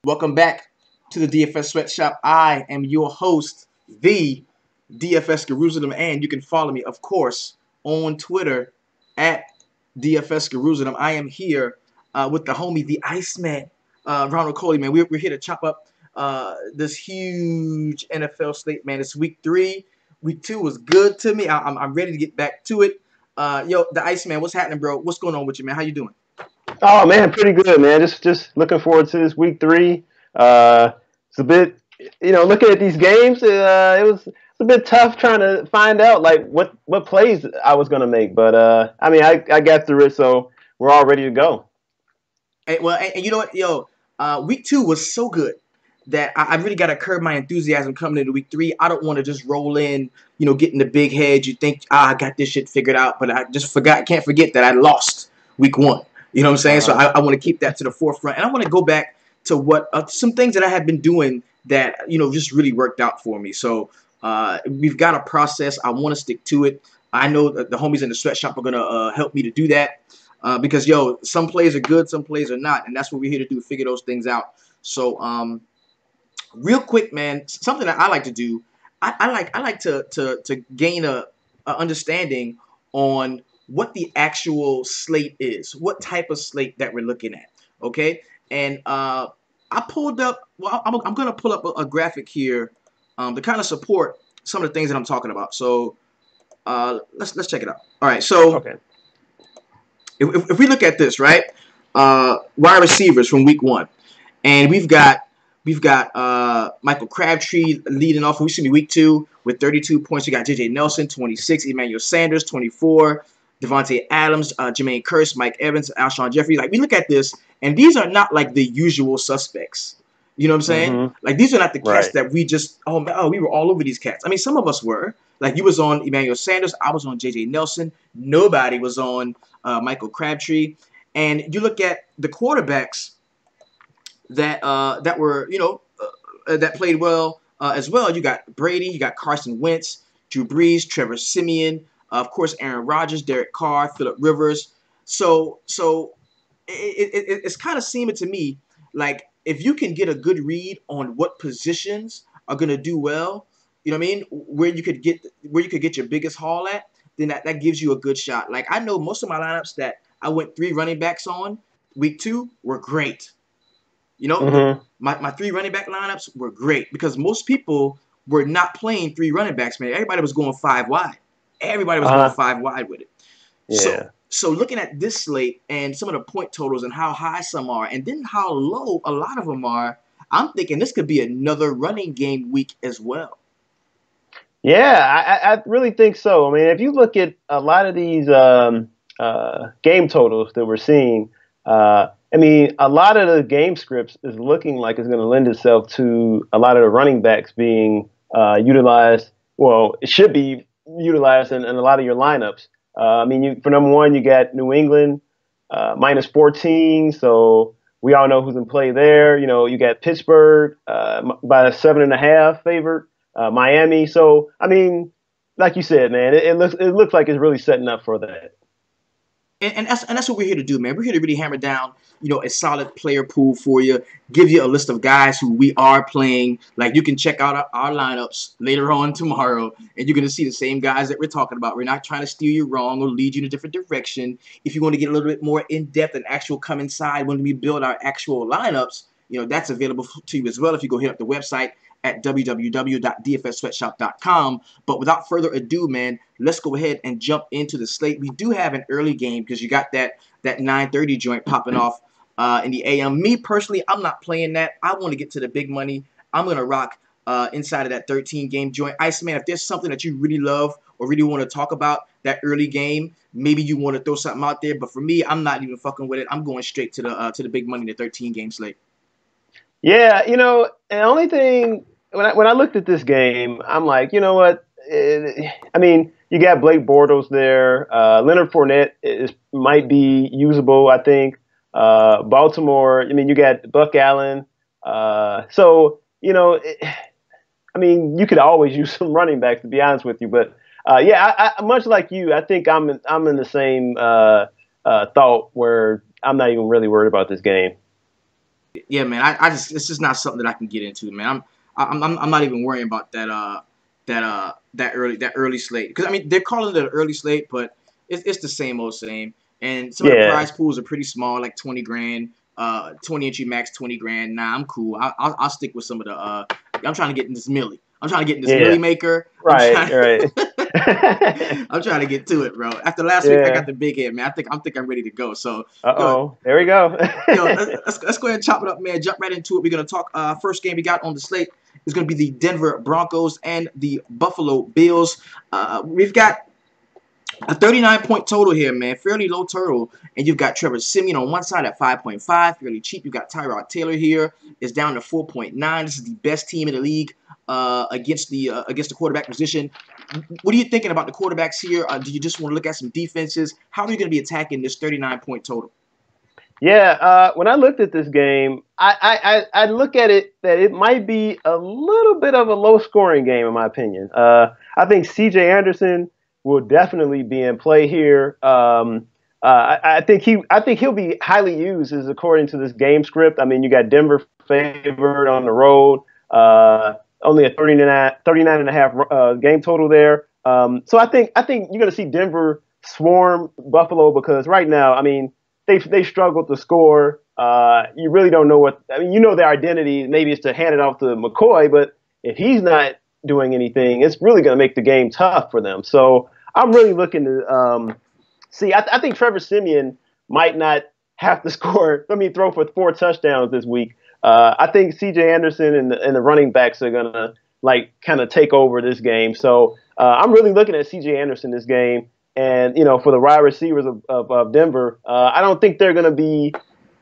Welcome back to the DFS Sweatshop. I am your host, the DFS Jerusalem, and you can follow me, of course, on Twitter at DFS Jerusalem. I am here with the homie, the Iceman, Ronald Coley, man. We're here to chop up this huge NFL slate, man. It's week 3. Week 2 was good to me. I'm ready to get back to it. Yo, the Iceman, what's happening, bro? What's going on with you, man? How you doing? Oh man, pretty good, man. Just looking forward to this week 3. It's a bit, looking at these games, it was a bit tough trying to find out like what plays I was gonna make, but I got through it, so we're all ready to go. And you know what, yo, week 2 was so good that I really got to curb my enthusiasm coming into week 3. I don't want to just roll in, get in the big head. You think, I got this shit figured out, but I just can't forget that I lost week 1. You know what I'm saying? So Uh-huh. I want to keep that to the forefront, and I want to go back to what some things that I have been doing that just really worked out for me. So we've got a process. I want to stick to it. I know that the homies in the sweatshop are gonna help me to do that. Because some plays are good, some plays are not, and that's what we're here to do, figure those things out. So, real quick, man, something that I like to do, I like to gain a understanding on what the actual slate is, what type of slate that we're looking at. Okay, and I pulled up. Well, I'm gonna pull up a graphic here to kind of support some of the things that I'm talking about. So, let's check it out. All right, so Okay. if we look at this, right, wide receivers from week 1, and we've got Michael Crabtree leading off. We see me week 2 with 32 points. We got J.J. Nelson 26, Emmanuel Sanders 24, Devontae Adams, Jermaine Kearse, Mike Evans, Alshon Jeffrey. Like, we look at this, and these are not like the usual suspects. You know what I'm saying? Mm-hmm. Like, these are not the cats Right. that we just we were all over these cats. I mean, some of us were. Like, you was on Emmanuel Sanders, I was on J.J. Nelson. Nobody was on Michael Crabtree. And you look at the quarterbacks that were that played well as well. You got Brady, you got Carson Wentz, Drew Brees, Trevor Simeon, of course Aaron Rodgers, Derek Carr, Phillip Rivers. So it's kind of seeming to me like if you can get a good read on what positions are going to do well, you know what I mean, where you could get your biggest haul at, then that gives you a good shot. Like, I know most of my lineups that I went 3 running backs on week 2 were great. Mm-hmm. My 3 running back lineups were great because most people were not playing 3 running backs, man. Everybody was going 5 wide. Everybody was going Uh-huh. 5 wide with it. So Yeah. so looking at this slate and some of the point totals and how high some are and then how low a lot of them are, I'm thinking this could be another running game week as well. Yeah, I really think so. I mean, if you look at a lot of these game totals that we're seeing, a lot of the game scripts is looking like it's going to lend itself to a lot of the running backs being utilized. Well, it should be utilized in a lot of your lineups. For number one, you got New England minus 14, so we all know who's in play there. You got Pittsburgh by a 7.5 favorite. Miami. So, like you said, man, it looks like it's really setting up for that. And that's what we're here to do, man. We're here to really hammer down, a solid player pool for you, give you a list of guys who we are playing. Like, you can check out our lineups later on tomorrow, and you're going to see the same guys that we're talking about. We're not trying to steer you wrong or lead you in a different direction. If you want to get a little bit more in-depth and actual come inside when we build our actual lineups, that's available to you as well if you go hit up the website at www.dfssweatshop.com. But without further ado, man, let's go ahead and jump into the slate. We do have an early game because you got that 9:30 joint popping off in the AM. Me personally, I'm not playing that. I want to get to the big money. I'm gonna rock inside of that 13 game joint. Iceman, if there's something that you really love or really want to talk about that early game, maybe you want to throw something out there. But for me, I'm not even fucking with it. I'm going straight to the big money, the 13 game slate. Yeah, the only thing when I looked at this game, I'm like, you know what? You got Blake Bortles there. Leonard Fournette might be usable, I think. Baltimore. You got Buck Allen. You could always use some running backs, to be honest with you. But I much like you, I think I'm in the same thought where I'm not even really worried about this game. Yeah, man. I just it's just not something that I can get into, man. I'm not even worrying about that early slate, because I mean they're calling it an early slate, but it's the same old same. And some of the Yeah, prize pools are pretty small, like 20 grand, 20 entry max 20 grand. Nah, I'm cool. I'll stick with some of the. I'm trying to get in this Millie. I'm trying to get in this yeah, Millie maker. I'm right, trying. right. I'm trying to get to it, bro. After last week, I Yeah. got the big head, man. I'm ready to go. So yo, Uh-oh. There we go. yo, let's go ahead and chop it up, man. Jump right into it. We're gonna talk. First game we got on the slate is gonna be the Denver Broncos and the Buffalo Bills. We've got a 39-point total here, man. Fairly low total. And you've got Trevor Siemian on one side at 5.5. Fairly cheap. You've got Tyrod Taylor here. It's down to 4.9. This is the best team in the league against the quarterback position. What are you thinking about the quarterbacks here? Do you just want to look at some defenses? How are you going to be attacking this 39-point total? Yeah, when I looked at this game, I look at it that it might be a little bit of a low-scoring game, in my opinion. I think C.J. Anderson will definitely be in play here. I think he'll be highly used, as according to this game script. I mean, you got Denver favored on the road, only a 39 and a half game total there. So I think you're going to see Denver swarm Buffalo, because right now, I mean, they struggled to score. You really don't know what. I mean, you know their identity. Maybe it's to hand it off to McCoy, but if he's not doing anything, it's really going to make the game tough for them. So I'm really looking to see. I think Trevor Siemian might not have to score. Throw for 4 touchdowns this week. I think C.J. Anderson and the running backs are going to kind of take over this game. So I'm really looking at C.J. Anderson this game. And, for the wide receivers of Denver, I don't think they're going to be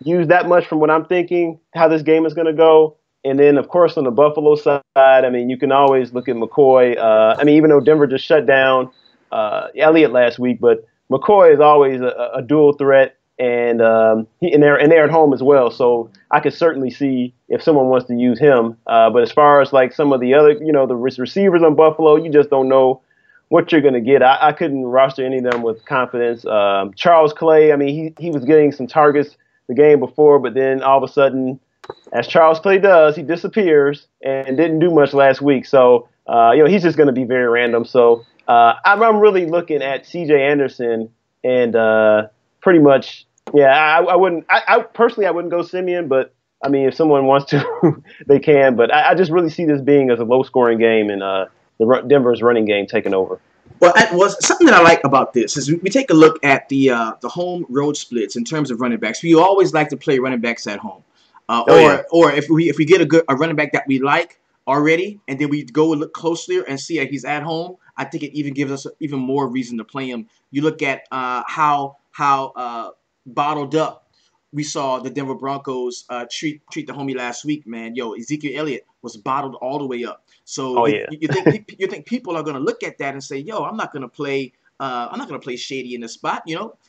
used that much from what I'm thinking, how this game is going to go. And then, of course, on the Buffalo side, I mean, you can always look at McCoy. I mean, even though Denver just shut down Elliott last week, but McCoy is always a dual threat, and they're at home as well. So I could certainly see if someone wants to use him. But as far as some of the other, the receivers on Buffalo, you just don't know what you're going to get. I couldn't roster any of them with confidence. Charles Clay, I mean, he was getting some targets the game before, but then all of a sudden, as Charles Clay does, he disappears and didn't do much last week. So, he's just going to be very random. So I'm really looking at C.J. Anderson and pretty much, yeah, I wouldn't. I personally, I wouldn't go Simeon, but I mean, if someone wants to, they can. But I just really see this being as a low-scoring game, and Denver's running game taking over. Well, something that I like about this is we take a look at the home road splits in terms of running backs. We always like to play running backs at home, or if we get a running back that we like already, and then we go and look closer and see that he's at home, I think it even gives us even more reason to play him. You look at how bottled up we saw the Denver Broncos treat the homie last week, man. Yo, Ezekiel Elliott was bottled all the way up. So you think people are gonna look at that and say, yo, I'm not gonna play Shady in the spot.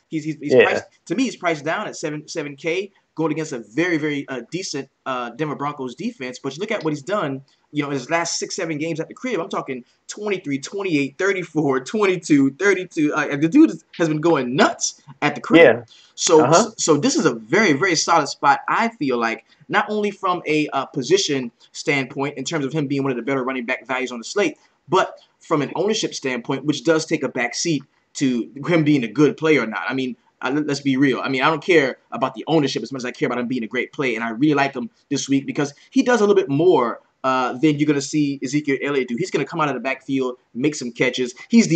He's priced, to me, he's priced down at 7K, going against a very, very decent Denver Broncos defense. But you look at what he's done, in his last 6-7 games at the crib. I'm talking 23, 28, 34, 22, 32. The dude has been going nuts at the crib. Yeah. So this is a very, very solid spot, I feel like, not only from a position standpoint in terms of him being one of the better running back values on the slate, but from an ownership standpoint, which does take a back seat to him being a good player or not. I mean, let's be real. I mean, I don't care about the ownership as much as I care about him being a great play, and I really like him this week because he does a little bit more than you're gonna see Ezekiel Elliott do. He's gonna come out of the backfield, make some catches. He's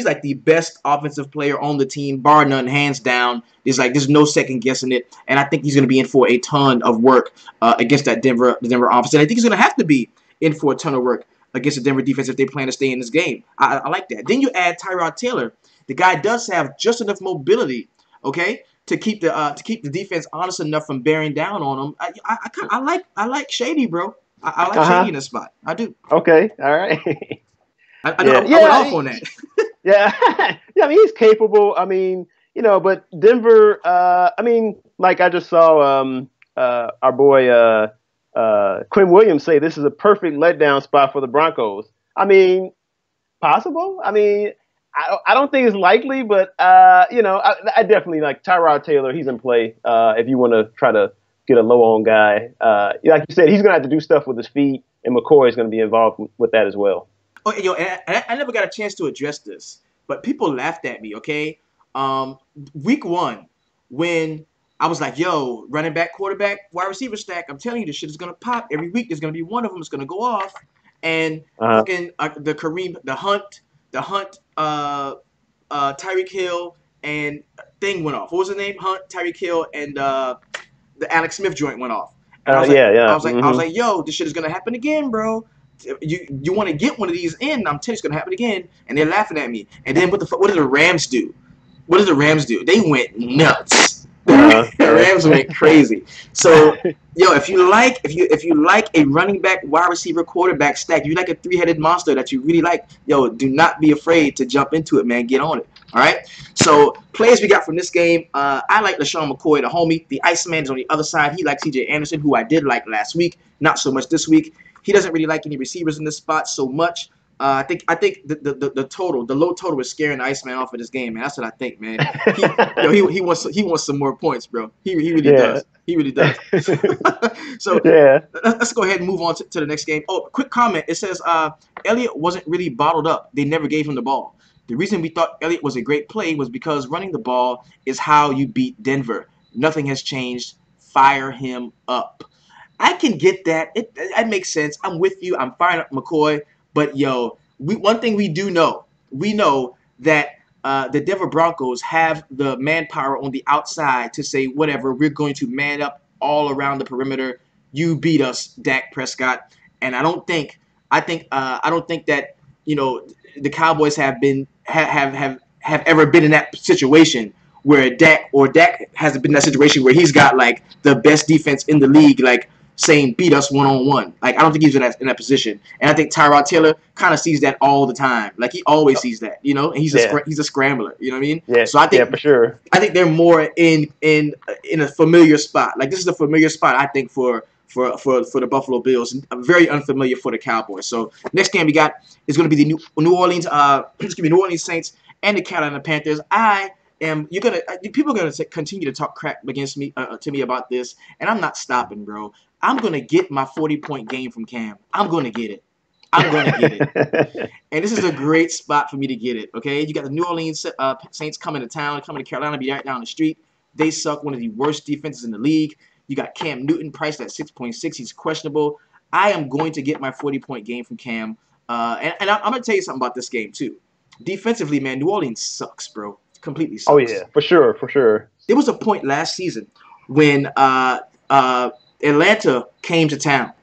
like the best offensive player on the team, bar none, hands down. There's no second guessing it, and I think he's gonna be in for a ton of work against the Denver offense, and I think he's gonna have to be in for a ton of work against the Denver defense if they plan to stay in this game. I like that. Then you add Tyrod Taylor. The guy does have just enough mobility, okay, to keep the defense honest enough from bearing down on him. I like Shady, bro. I like Shady in the spot. I do. Okay. All right. I went off on that. Yeah. Yeah. I mean, he's capable. I mean, but Denver. I mean, like I just saw our boy Quinn Williams say this is a perfect letdown spot for the Broncos. I mean, possible. I mean, I don't think it's likely, but I definitely like Tyrod Taylor. He's in play if you want to try to get a low on guy. Like you said, he's going to have to do stuff with his feet, and McCoy is going to be involved with that as well. Oh, and I never got a chance to address this, but people laughed at me, okay? Week 1, when I was like, yo, running back, quarterback, wide receiver stack, I'm telling you, this shit is going to pop. Every week, there's going to be one of them that's going to go off. And fucking the Kareem, the Hunt, Tyreek Hill, and thing went off. What was the name? Hunt, Tyreek Hill, and the Alex Smith joint went off. And I was like, yo, this shit is going to happen again, bro. You want to get one of these in? I'm telling you, it's gonna happen again. And they're laughing at me. And then what did the Rams do? What did the Rams do? They went nuts. The Rams went crazy. So, yo, if you like a running back, wide receiver, quarterback stack, you like a 3-headed monster that you really like, yo, do not be afraid to jump into it, man. Get on it. All right. So players we got from this game, I like LaShawn McCoy, the homie. The Iceman is on the other side. He likes C.J. Anderson, who I did like last week, not so much this week. He doesn't really like any receivers in this spot so much. I think the low total is scaring the Iceman off of this game, man. That's what I think, man. He wants some more points, bro. He really does. He really does. So let's go ahead and move on to the next game. Oh, quick comment. It says Elliott wasn't really bottled up. They never gave him the ball. The reason we thought Elliott was a great play was because running the ball is how you beat Denver. Nothing has changed. Fire him up. I can get that. That makes sense. I'm with you. I'm firing up McCoy. But, yo, one thing we do know. We know that the Denver Broncos have the manpower on the outside to say, whatever, we're going to man up all around the perimeter. You beat us, Dak Prescott. And I don't think that, you know, the Cowboys have ever been in that situation where Dak has been in that situation where he's got, like, the best defense in the league, like, saying beat us one-on-one. Like, I don't think he's in that position. And I think Tyrod Taylor kind of sees that all the time. Like, he always sees that, you know? And he's a scrambler, you know what I mean? Yeah, so I think, for sure. I think they're more in a familiar spot. Like, this is a familiar spot, I think, for the Buffalo Bills, and very unfamiliar for the Cowboys. So next game we got is going to be the New Orleans Saints and the Carolina Panthers. People are gonna continue to talk crap against me to me about this, and I'm not stopping, bro. I'm gonna get my 40-point game from Cam. I'm gonna get it. And this is a great spot for me to get it. Okay, you got the New Orleans Saints coming to town, coming to Carolina, be right down the street. They suck, one of the worst defenses in the league. You got Cam Newton priced at 6.6. He's questionable. I am going to get my 40-point game from Cam. And I'm going to tell you something about this game, too. Defensively, man, New Orleans sucks, bro. Completely sucks. Oh, yeah, for sure. There was a point last season when Atlanta came to town.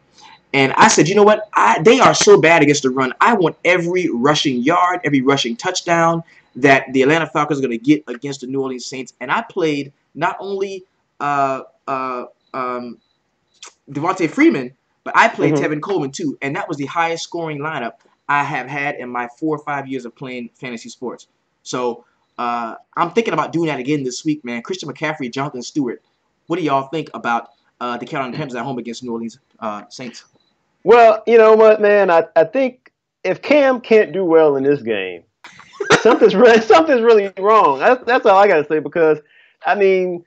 And I said, you know what? They are so bad against the run. I want every rushing yard, every rushing touchdown that the Atlanta Falcons are going to get against the New Orleans Saints. And I played not only Devontae Freeman, but I played Tevin Coleman too, and that was the highest scoring lineup I have had in my 4 or 5 years of playing fantasy sports. So I'm thinking about doing that again this week, man. Christian McCaffrey, Jonathan Stewart. What do y'all think about the Carolina Panthers at home against New Orleans Saints? Well, you know what, man? I think if Cam can't do well in this game, something's really wrong. That's all I got to say, because, I mean,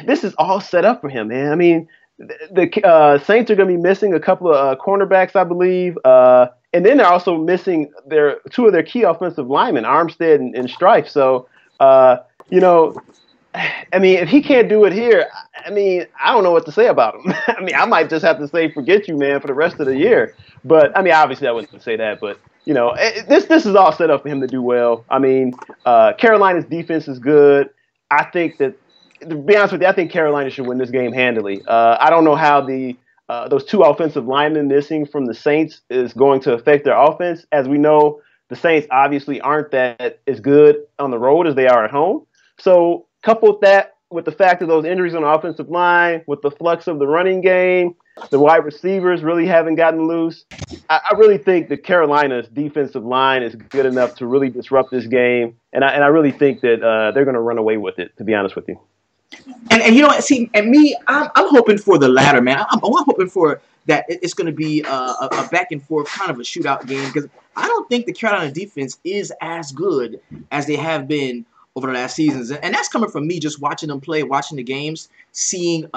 this is all set up for him, man. I mean, the Saints are going to be missing a couple of cornerbacks, I believe, and then they're also missing two of their key offensive linemen, Armstead and Strife. So, you know, I mean, if he can't do it here, I mean, I don't know what to say about him. I mean, I might just have to say, forget you, man, for the rest of the year. But, I mean, obviously I wouldn't say that. But, you know, this is all set up for him to do well. I mean, Carolina's defense is good. I think that, to be honest with you, I think Carolina should win this game handily. I don't know how those two offensive linemen missing from the Saints is going to affect their offense. As we know, the Saints obviously aren't that as good on the road as they are at home. So couple that with the fact of those injuries on the offensive line, with the flux of the running game, the wide receivers really haven't gotten loose. I really think that Carolina's defensive line is good enough to really disrupt this game, and I really think that they're going to run away with it, to be honest with you. And you know what? See, and me, I'm hoping for the latter, man. I'm hoping for that it's going to be a back and forth kind of a shootout game, because I don't think the Carolina defense is as good as they have been over the last seasons, and that's coming from me just watching them play, watching the games, seeing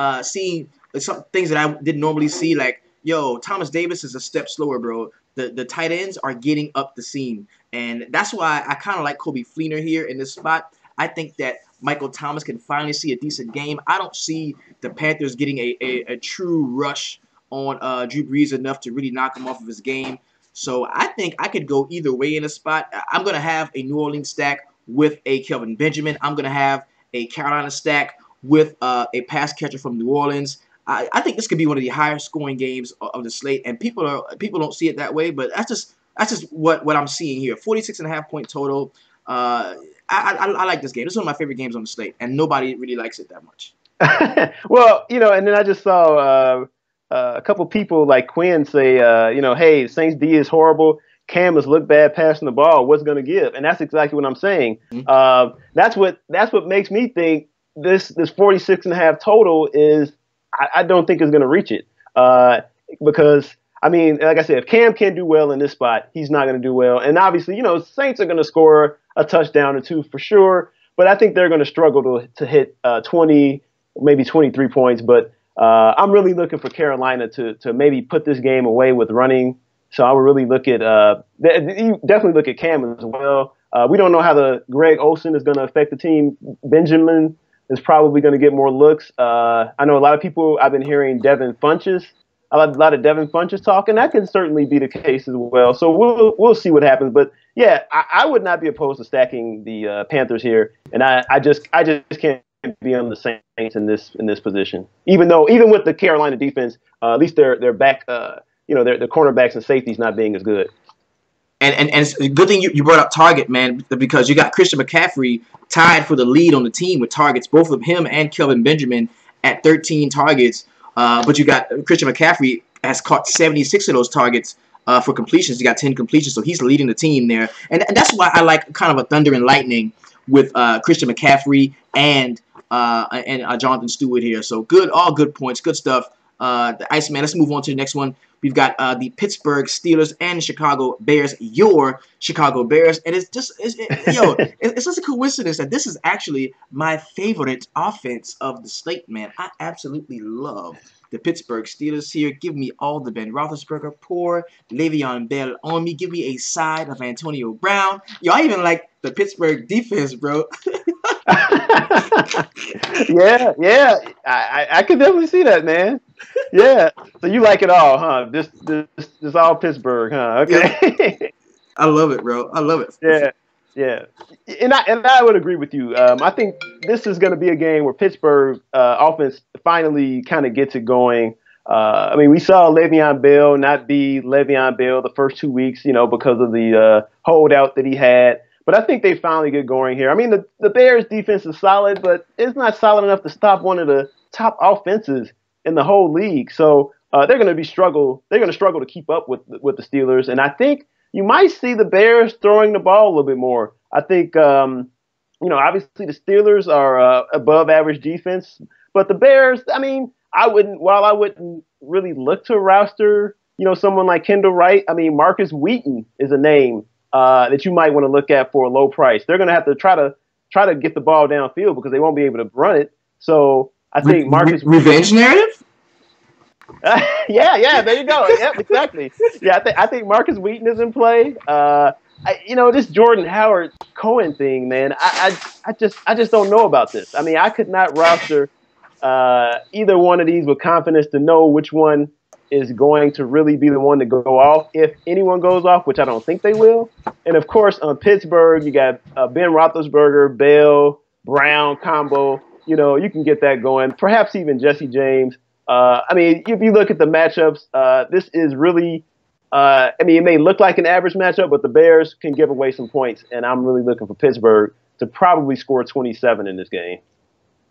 some things that I didn't normally see. Like, yo, Thomas Davis is a step slower, bro. The tight ends are getting up the seam, and that's why I kind of like Kobe Fleener here in this spot. I think that Michael Thomas can finally see a decent game. I don't see the Panthers getting a true rush on Drew Brees enough to really knock him off of his game. So I think I could go either way in a spot. I'm going to have a New Orleans stack with a Kelvin Benjamin. I'm going to have a Carolina stack with a pass catcher from New Orleans. I think this could be one of the higher scoring games of the slate, and people don't see it that way, but that's just what I'm seeing here. 46.5 point total. I like this game. This is one of my favorite games on the slate, and nobody really likes it that much. Well, and then I just saw a couple people like Quinn say, hey, Saints D is horrible. Cam has looked bad passing the ball. What's going to give? And that's exactly what I'm saying. Mm-hmm. That's what makes me think this 46.5 total is. I don't think is going to reach it because, I mean, like I said, if Cam can't do well in this spot, he's not going to do well. And obviously, Saints are going to score a touchdown or two for sure, but I think they're going to struggle to hit 20, maybe 23 points. But I'm really looking for Carolina to maybe put this game away with running. So I would really look at definitely look at Cam as well. We don't know how the Greg Olsen is going to affect the team. Benjamin is probably going to get more looks. I know a lot of people, I've been hearing Devin Funchess, a lot of Devin Funchess talk, and that can certainly be the case as well. So we'll see what happens. But yeah, I would not be opposed to stacking the Panthers here, and I just can't be on the Saints in this position. Even with the Carolina defense, at least their back, their cornerbacks and safeties not being as good. And it's a good thing you brought up target, man, because you got Christian McCaffrey tied for the lead on the team with targets, both of him and Kelvin Benjamin at 13 targets. But you got Christian McCaffrey has caught 76 of those targets for completions. He got 10 completions, so he's leading the team there. And that's why I like kind of a thunder and lightning with Christian McCaffrey and Jonathan Stewart here. So all good points, good stuff. The Iceman. Let's move on to the next one. We've got the Pittsburgh Steelers and Chicago Bears, your Chicago Bears. And it's just a coincidence that this is actually my favorite offense of the slate, man. I absolutely love the Pittsburgh Steelers here. Give me all the Ben Roethlisberger, pour Le'Veon Bell on me. Give me a side of Antonio Brown. Yo, I even like the Pittsburgh defense, bro. Yeah. I can definitely see that, man. Yeah. So you like it all, huh? This all Pittsburgh, huh? Okay. Yeah. I love it, bro. I love it. Yeah. And I would agree with you. I think this is going to be a game where Pittsburgh offense finally kind of gets it going. I mean, we saw Le'Veon Bell not be Le'Veon Bell the first 2 weeks, because of the holdout that he had. But I think they finally get going here. I mean, the Bears' defense is solid, but it's not solid enough to stop one of the top offenses in the whole league. So they're going to struggle. They're going to struggle to keep up with the Steelers. And I think you might see the Bears throwing the ball a little bit more. I think, obviously the Steelers are above average defense, but the Bears, I mean, I wouldn't really look to roster, someone like Kendall Wright. I mean, Marcus Wheaton is a name that you might want to look at for a low price. They're going to have to try to get the ball downfield because they won't be able to run it. So I think Marcus revenge narrative. Yeah, there you go. Yep, exactly. Yeah, I think Marcus Wheaton is in play. This Jordan Howard Cohen thing, man. I just don't know about this. I mean, I could not roster either one of these with confidence to know which one is going to really be the one to go off. If anyone goes off, which I don't think they will. And of course, on Pittsburgh, you got Ben Roethlisberger, Bell, Brown combo. You can get that going. Perhaps even Jesse James. I mean, if you look at the matchups, this is really, it may look like an average matchup, but the Bears can give away some points. And I'm really looking for Pittsburgh to probably score 27 in this game.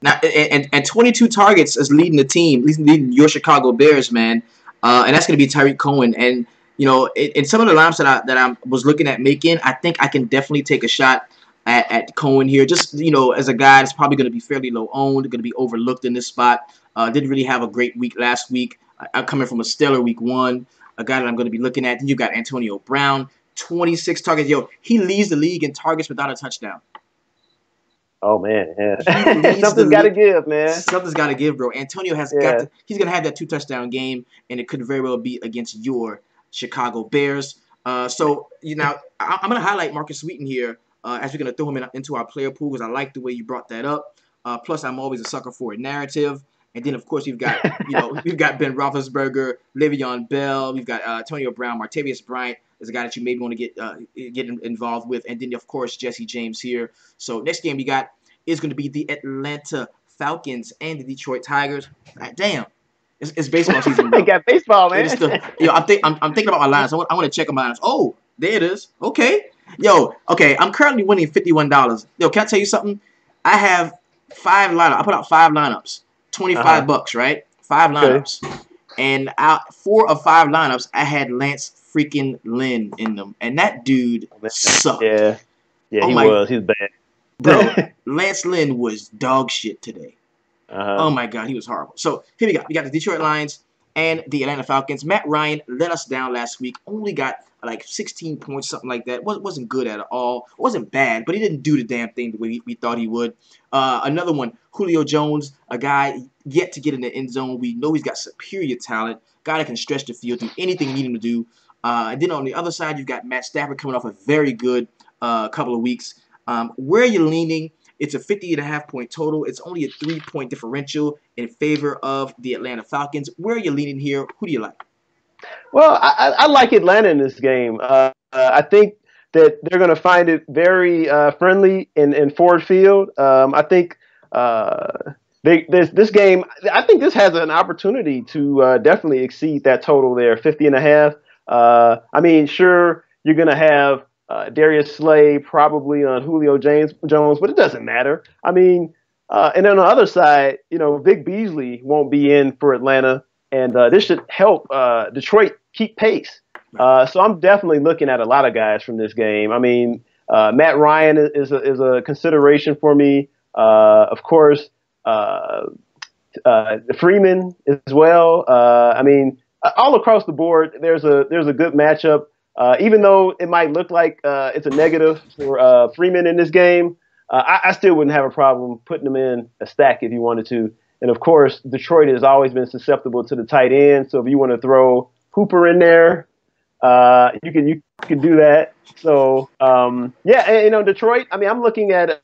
Now, and 22 targets is leading the team, leading your Chicago Bears, man. And that's going to be Tyreek Cohen. And, in some of the lineups that I was looking at making, I think I can definitely take a shot at Cohen here. Just, as a guy that's probably going to be fairly low owned, going to be overlooked in this spot. Didn't really have a great week last week. I'm coming from a stellar week one, a guy that I'm going to be looking at. Then you got Antonio Brown, 26 targets. Yo, he leads the league in targets without a touchdown. Oh man, He yeah. leads the Something's got to league. give, man. Something's got to give, bro. Antonio has got Yeah. to. He's gonna have that 2 touchdown game, and it could very well be against your Chicago Bears. So I'm gonna highlight Marcus Wheaton here as we're gonna throw him into our player pool because I like the way you brought that up. Plus, I'm always a sucker for a narrative. And then, of course, we've got we've got Ben Roethlisberger, Le'Veon Bell, we've got Antonio Brown, Martavius Bryant is a guy that you maybe want to get involved with, and then of course Jesse James here. So next game we got is going to be the Atlanta Falcons and the Detroit Tigers. Damn, it's baseball season, They bro. got baseball, It man. is still. I'm thinking about my lines. I want to check my lines. Oh, there it is. Okay, okay. I'm currently winning $51. Yo, can I tell you something? I have 5 lineups. I put out 5 lineups. $25, right? 5 lineups. Okay. And out 4 of 5 lineups, I had Lance freaking Lynn in them. And that dude sucked. Yeah. Yeah, he was. He was bad. Bro, Lance Lynn was dog shit today. Uh-huh. Oh my God, he was horrible. So here we go. We got the Detroit Lions and the Atlanta Falcons. Matt Ryan let us down last week. Only got like 16 points, something like that. Wasn't good at all. Wasn't bad, but he didn't do the damn thing the way we thought he would. Another one, Julio Jones, a guy yet to get in the end zone. We know he's got superior talent. Guy that can stretch the field, do anything you need him to do. And then on the other side, you've got Matt Stafford coming off a very good couple of weeks. Where are you leaning? It's a 50.5-point total. It's only a 3-point differential in favor of the Atlanta Falcons. Where are you leaning here? Who do you like? Well, I like Atlanta in this game. I think that they're going to find it very friendly in Ford Field. I think this game, I think this has an opportunity to definitely exceed that total there, 50.5. I mean, sure, you're going to have Darius Slay probably on Julio Jones, but it doesn't matter. I mean, and then on the other side, Vic Beasley won't be in for Atlanta, and this should help Detroit keep pace. So I'm definitely looking at a lot of guys from this game. I mean, Matt Ryan is a consideration for me. Of course, Freeman as well. I mean, all across the board, there's a good matchup. Even though it might look like it's a negative for Freeman in this game, I still wouldn't have a problem putting him in a stack if you wanted to. And of course, Detroit has always been susceptible to the tight end. So if you want to throw Hooper in there, you can do that. So and, Detroit. I mean, I'm looking at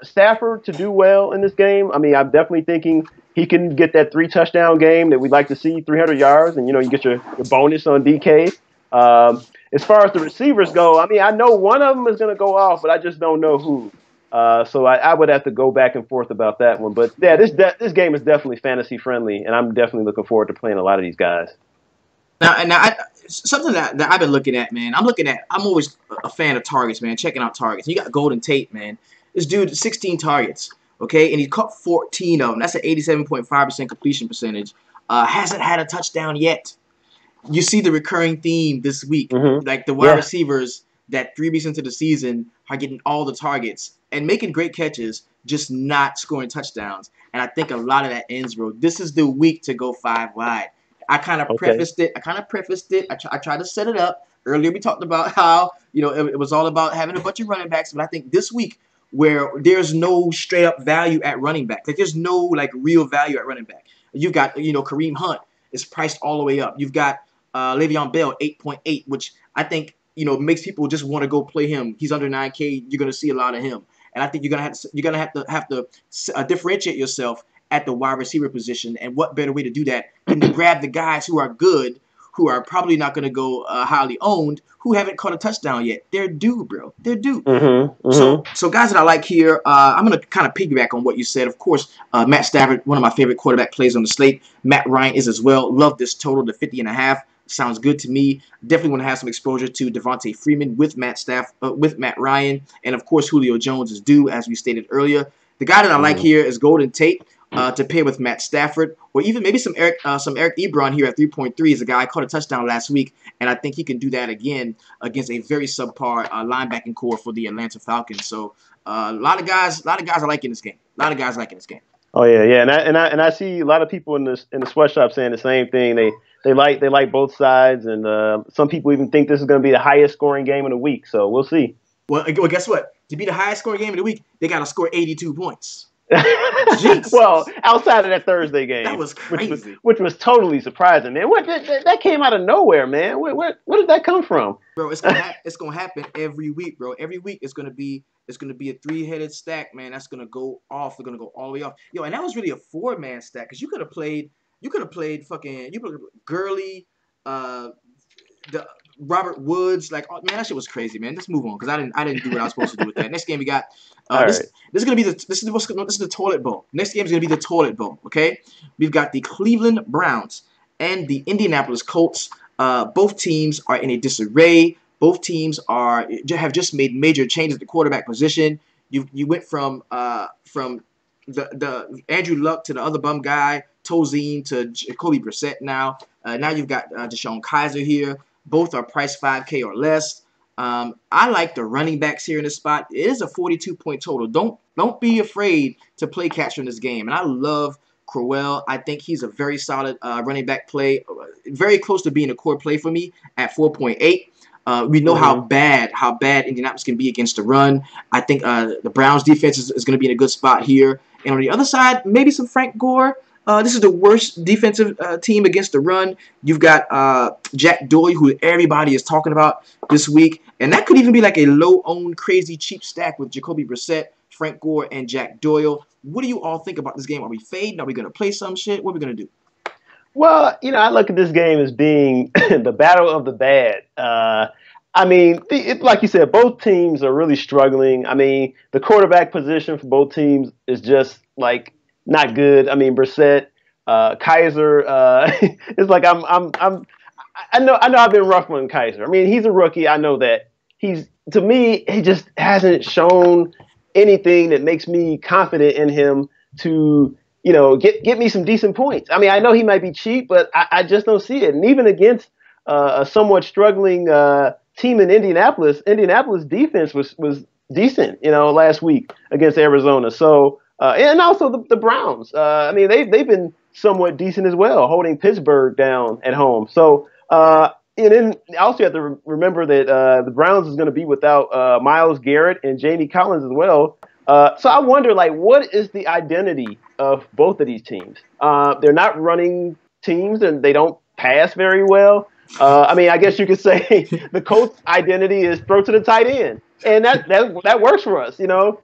Stafford to do well in this game. I mean, I'm definitely thinking he can get that 3-touchdown game that we'd like to see, 300 yards, and you get your bonus on DK. As far as the receivers go, I mean, I know one of them is going to go off, but I just don't know who. So I would have to go back and forth about that one. But yeah, this game is definitely fantasy friendly, and I'm definitely looking forward to playing a lot of these guys. Now, something that I've been looking at, man. I'm always a fan of targets, man. Checking out targets. You got Golden Tate, man. This dude, 16 targets, okay, and he caught 14 of them. That's an 87.5% completion percentage. Hasn't had a touchdown yet. You see the recurring theme this week, like the wide receivers that 3 weeks into the season are getting all the targets and making great catches, just not scoring touchdowns. And I think a lot of that ends, bro. This is the week to go 5 wide. I kind of prefaced it. I tried to set it up. Earlier we talked about how, it was all about having a bunch of running backs. But I think this week where there's no straight up value at running back, like there's no like real value at running back. You've got, Kareem Hunt is priced all the way up. You've got Le'Veon Bell, 8.8, which I think, makes people just want to go play him. He's under 9K. You're going to see a lot of him. And I think you're gonna have to differentiate yourself at the wide receiver position. And what better way to do that than to grab the guys who are good, who are probably not going to go highly owned, who haven't caught a touchdown yet. They're due, bro. They're due. So guys that I like here, I'm going to kind of piggyback on what you said. Of course, Matt Stafford, one of my favorite quarterback plays on the slate. Matt Ryan is as well. Love this total to 50.5. Sounds good to me. Definitely want to have some exposure to Devontae Freeman with Matt Ryan. And, of course, Julio Jones is due, as we stated earlier. The guy that I like here is Golden Tate to pair with Matt Stafford, or even maybe some Eric Ebron here at 3.3 is a guy caught a touchdown last week, and I think he can do that again against a very subpar linebacking core for the Atlanta Falcons. So a lot of guys I like in this game. Oh yeah, and I see a lot of people in the sweatshop saying the same thing. They like both sides, and some people even think this is going to be the highest scoring game of the week. So we'll see. Well, guess what? To be the highest scoring game of the week, they got to score 82 points. Jesus. Well, outside of that Thursday game, that was crazy, which was totally surprising, man. That came out of nowhere, man. Where did that come from, bro? It's gonna happen every week, bro. Every week it's gonna be a 3-headed stack, man. That's gonna go off. They're gonna go all the way off. Yo, and that was really a 4-man stack because you could have played Gurley, the Robert Woods, like, oh, man, that shit was crazy, man. Let's move on because I didn't do what I was supposed to do with that. Next game we got this is gonna be this is the toilet bowl. Next game is gonna be the toilet bowl. Okay, we've got the Cleveland Browns and the Indianapolis Colts. Both teams are in a disarray. Both teams have just made major changes at the quarterback position. You went from the Andrew Luck to the other bum guy, Tozine, to Jacoby Brissett now. Now you've got Deshaun Kaiser here. Both are priced $5K or less. I like the running backs here in this spot. It is a 42-point total. Don't be afraid to play catch in this game. And I love Crowell. I think he's a very solid running back play. Very close to being a core play for me at 4.8. We know how bad Indianapolis can be against the run. I think the Browns defense is going to be in a good spot here. And on the other side, maybe some Frank Gore. This is the worst defensive team against the run. You've got Jack Doyle, who everybody is talking about this week. And that could even be like a low-owned, crazy, cheap stack with Jacoby Brissett, Frank Gore, and Jack Doyle. What do you all think about this game? Are we fading? Are we going to play some shit? What are we going to do? Well, I look at this game as being the battle of the bad. I mean, like you said, both teams are really struggling. I mean, the quarterback position for both teams is just like not good. I mean, Brissett, Kaiser. It's like I know I've been rough on Kaiser. I mean, he's a rookie. I know that. To me, he just hasn't shown anything that makes me confident in him to, get me some decent points. I mean, I know he might be cheap, but I just don't see it. And even against a somewhat struggling team in Indianapolis defense was decent, last week against Arizona. So, and also the Browns. I mean, they've been somewhat decent as well, holding Pittsburgh down at home. So, and then also you have to remember that the Browns is going to be without Myles Garrett and Jamie Collins as well. So I wonder, what is the identity of both of these teams? They're not running teams, and they don't pass very well. I mean, I guess you could say the Colts' identity is throw to the tight end, and that works for us.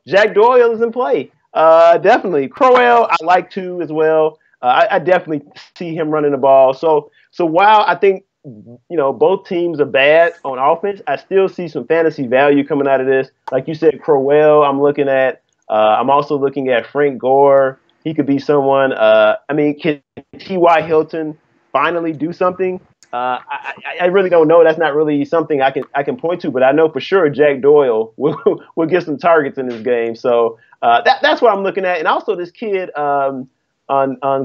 Jack Doyle is in play. Definitely. Crowell, I like too as well. I definitely see him running the ball. So while I think, both teams are bad on offense, I still see some fantasy value coming out of this. Like you said, Crowell, I'm looking at. I'm also looking at Frank Gore. He could be someone. I mean, can T.Y. Hilton finally do something? I really don't know. That's not really something I can point to, but I know for sure Jack Doyle will get some targets in this game. So that's what I'm looking at. And also this kid on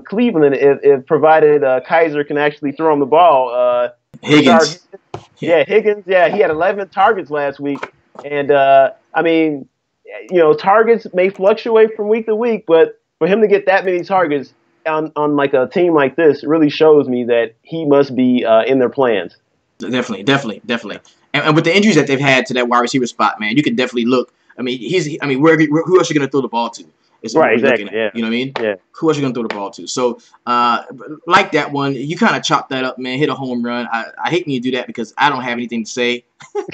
Cleveland, if provided Kaiser can actually throw him the ball. Higgins. Higgins. Yeah, he had 11 targets last week. And, I mean, targets may fluctuate from week to week, but for him to get that many targets on like a team like this really shows me that he must be in their plans. Definitely. And with the injuries that they've had to that wide receiver spot, man, you can definitely look. I mean, who else are you going to throw the ball to? Right, exactly. Yeah. You know what I mean? Yeah. Who else are you going to throw the ball to? So, like that one, you kind of chop that up, man, hit a home run. I hate when you do that because I don't have anything to say. But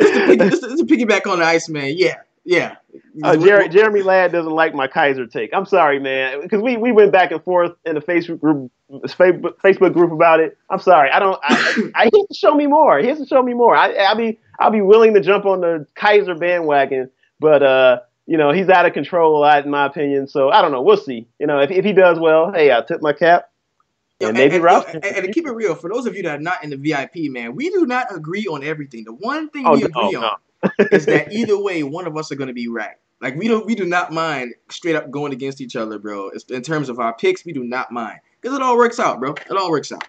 just to piggyback on the Iceman, yeah. Jeremy Ladd doesn't like my Kaiser take. I'm sorry, man, because we went back and forth in the Facebook group about it. I'm sorry. He has to show me more. I'll be willing to jump on the Kaiser bandwagon, but he's out of control a lot in my opinion. So I don't know. We'll see. If he does well, hey, I'll tip my cap. And maybe Ralph. And to keep it real, for those of you that are not in the VIP, man, we do not agree on everything. The one thing we agree on is that either way, one of us are going to be right. Like we do not mind straight up going against each other, bro. In terms of our picks, we do not mind because it all works out, bro. It all works out.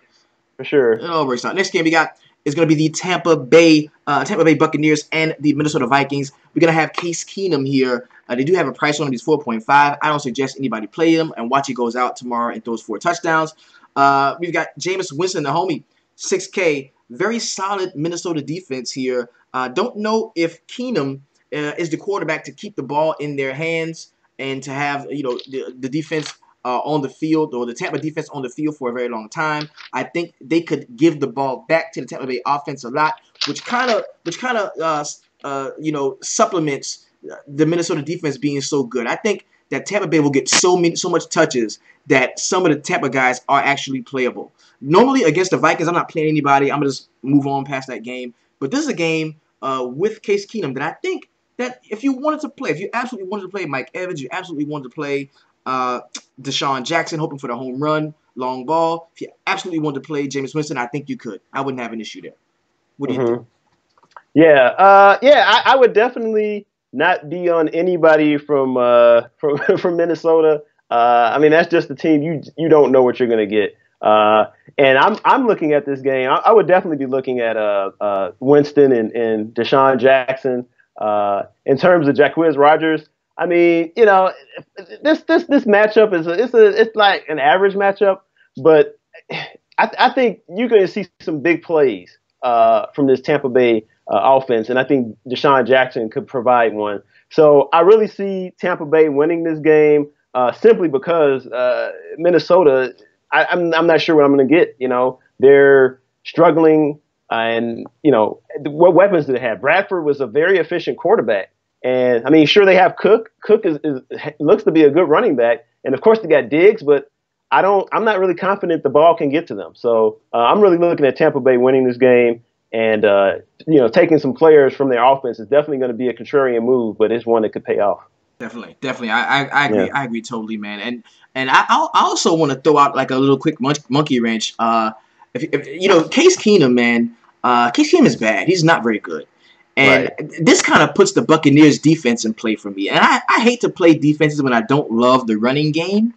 For sure. It all works out. Next game we got is going to be the Tampa Bay Buccaneers and the Minnesota Vikings. We're going to have Case Keenum here. They do have a price on him. He's 4.5. I don't suggest anybody play him and watch he goes out tomorrow and throws 4 touchdowns. We've got Jameis Winston, the homie, 6K. Very solid Minnesota defense here. Don't know if Keenum is the quarterback to keep the ball in their hands and to have the defense on the field, or the Tampa defense on the field for a very long time. I think they could give the ball back to the Tampa Bay offense a lot, which kind of supplements the Minnesota defense being so good. I think that Tampa Bay will get so much touches that some of the Tampa guys are actually playable. Normally against the Vikings, I'm not playing anybody. I'm gonna just move on past that game. But this is a game with Case Keenum that I think that if you wanted to play, if you absolutely wanted to play Mike Evans, you absolutely wanted to play Deshaun Jackson, hoping for the home run, long ball. If you absolutely wanted to play Jameis Winston, I think you could. I wouldn't have an issue there. What do you think? Yeah, I would definitely not be on anybody from Minnesota. I mean, that's just the team you don't know what you're going to get. And I'm looking at this game. I would definitely be looking at Winston and Deshaun Jackson. In terms of Jacquizz Rodgers, I mean, this matchup it's like an average matchup, but I think you're going to see some big plays from this Tampa Bay offense, and I think Deshaun Jackson could provide one. So I really see Tampa Bay winning this game simply because Minnesota, I'm not sure what I'm going to get. They're struggling, and what weapons do they have? Bradford was a very efficient quarterback, and I mean, sure they have Cook. Cook looks to be a good running back, and of course they got Diggs, but I'm not really confident the ball can get to them. So I'm really looking at Tampa Bay winning this game. And, taking some players from their offense is definitely going to be a contrarian move, but it's one that could pay off. Definitely. I agree. Yeah. I agree totally, man. And I also want to throw out like a little quick monkey wrench. If Case Keenum, man, Case Keenum is bad. He's not very good. And this kind of puts the Buccaneers defense in play for me. And I hate to play defenses when I don't love the running game.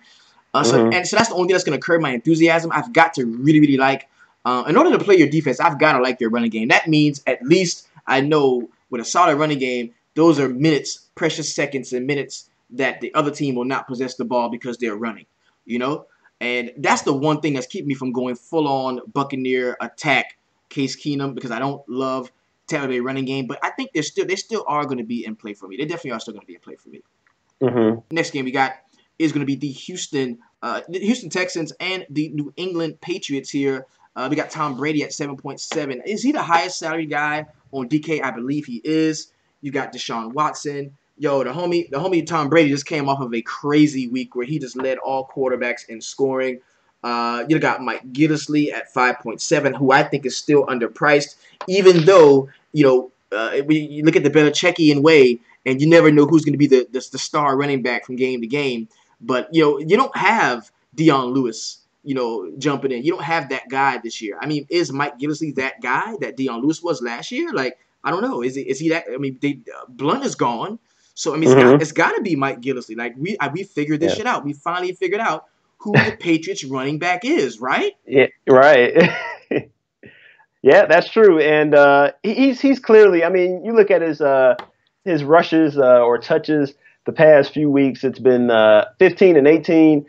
So that's the only thing that's going to curb my enthusiasm. I've got to really, really like. In order to play your defense, I've got to like your running game. That means at least I know with a solid running game, those are minutes, precious seconds and minutes that the other team will not possess the ball because they're running, And that's the one thing that's keeping me from going full-on Buccaneer attack Case Keenum, because I don't love Tampa Bay running game. But I think they still are going to be in play for me. They definitely are still going to be in play for me. Next game we got is going to be the Houston Texans and the New England Patriots here. We got Tom Brady at 7.7. Is he the highest salary guy on DK? I believe he is. You got Deshaun Watson. Yo, the homie Tom Brady just came off of a crazy week where he just led all quarterbacks in scoring. You got Mike Gillislee at 5.7, who I think is still underpriced, even though, you look at the Belichickian way, and you never know who's going to be the star running back from game to game. But, you don't have Dion Lewis, jumping in. You don't have that guy this year. I mean, is Mike Gillislee that guy that Dion Lewis was last year? Like, I don't know. Is he that? I mean, Blunt is gone. So, I mean, it's got to be Mike Gillislee. Like, we figured this shit out. We finally figured out who the Patriots running back is, right? Yeah, right. Yeah, that's true. And he's clearly, I mean, you look at his rushes or touches the past few weeks, it's been 15 and 18.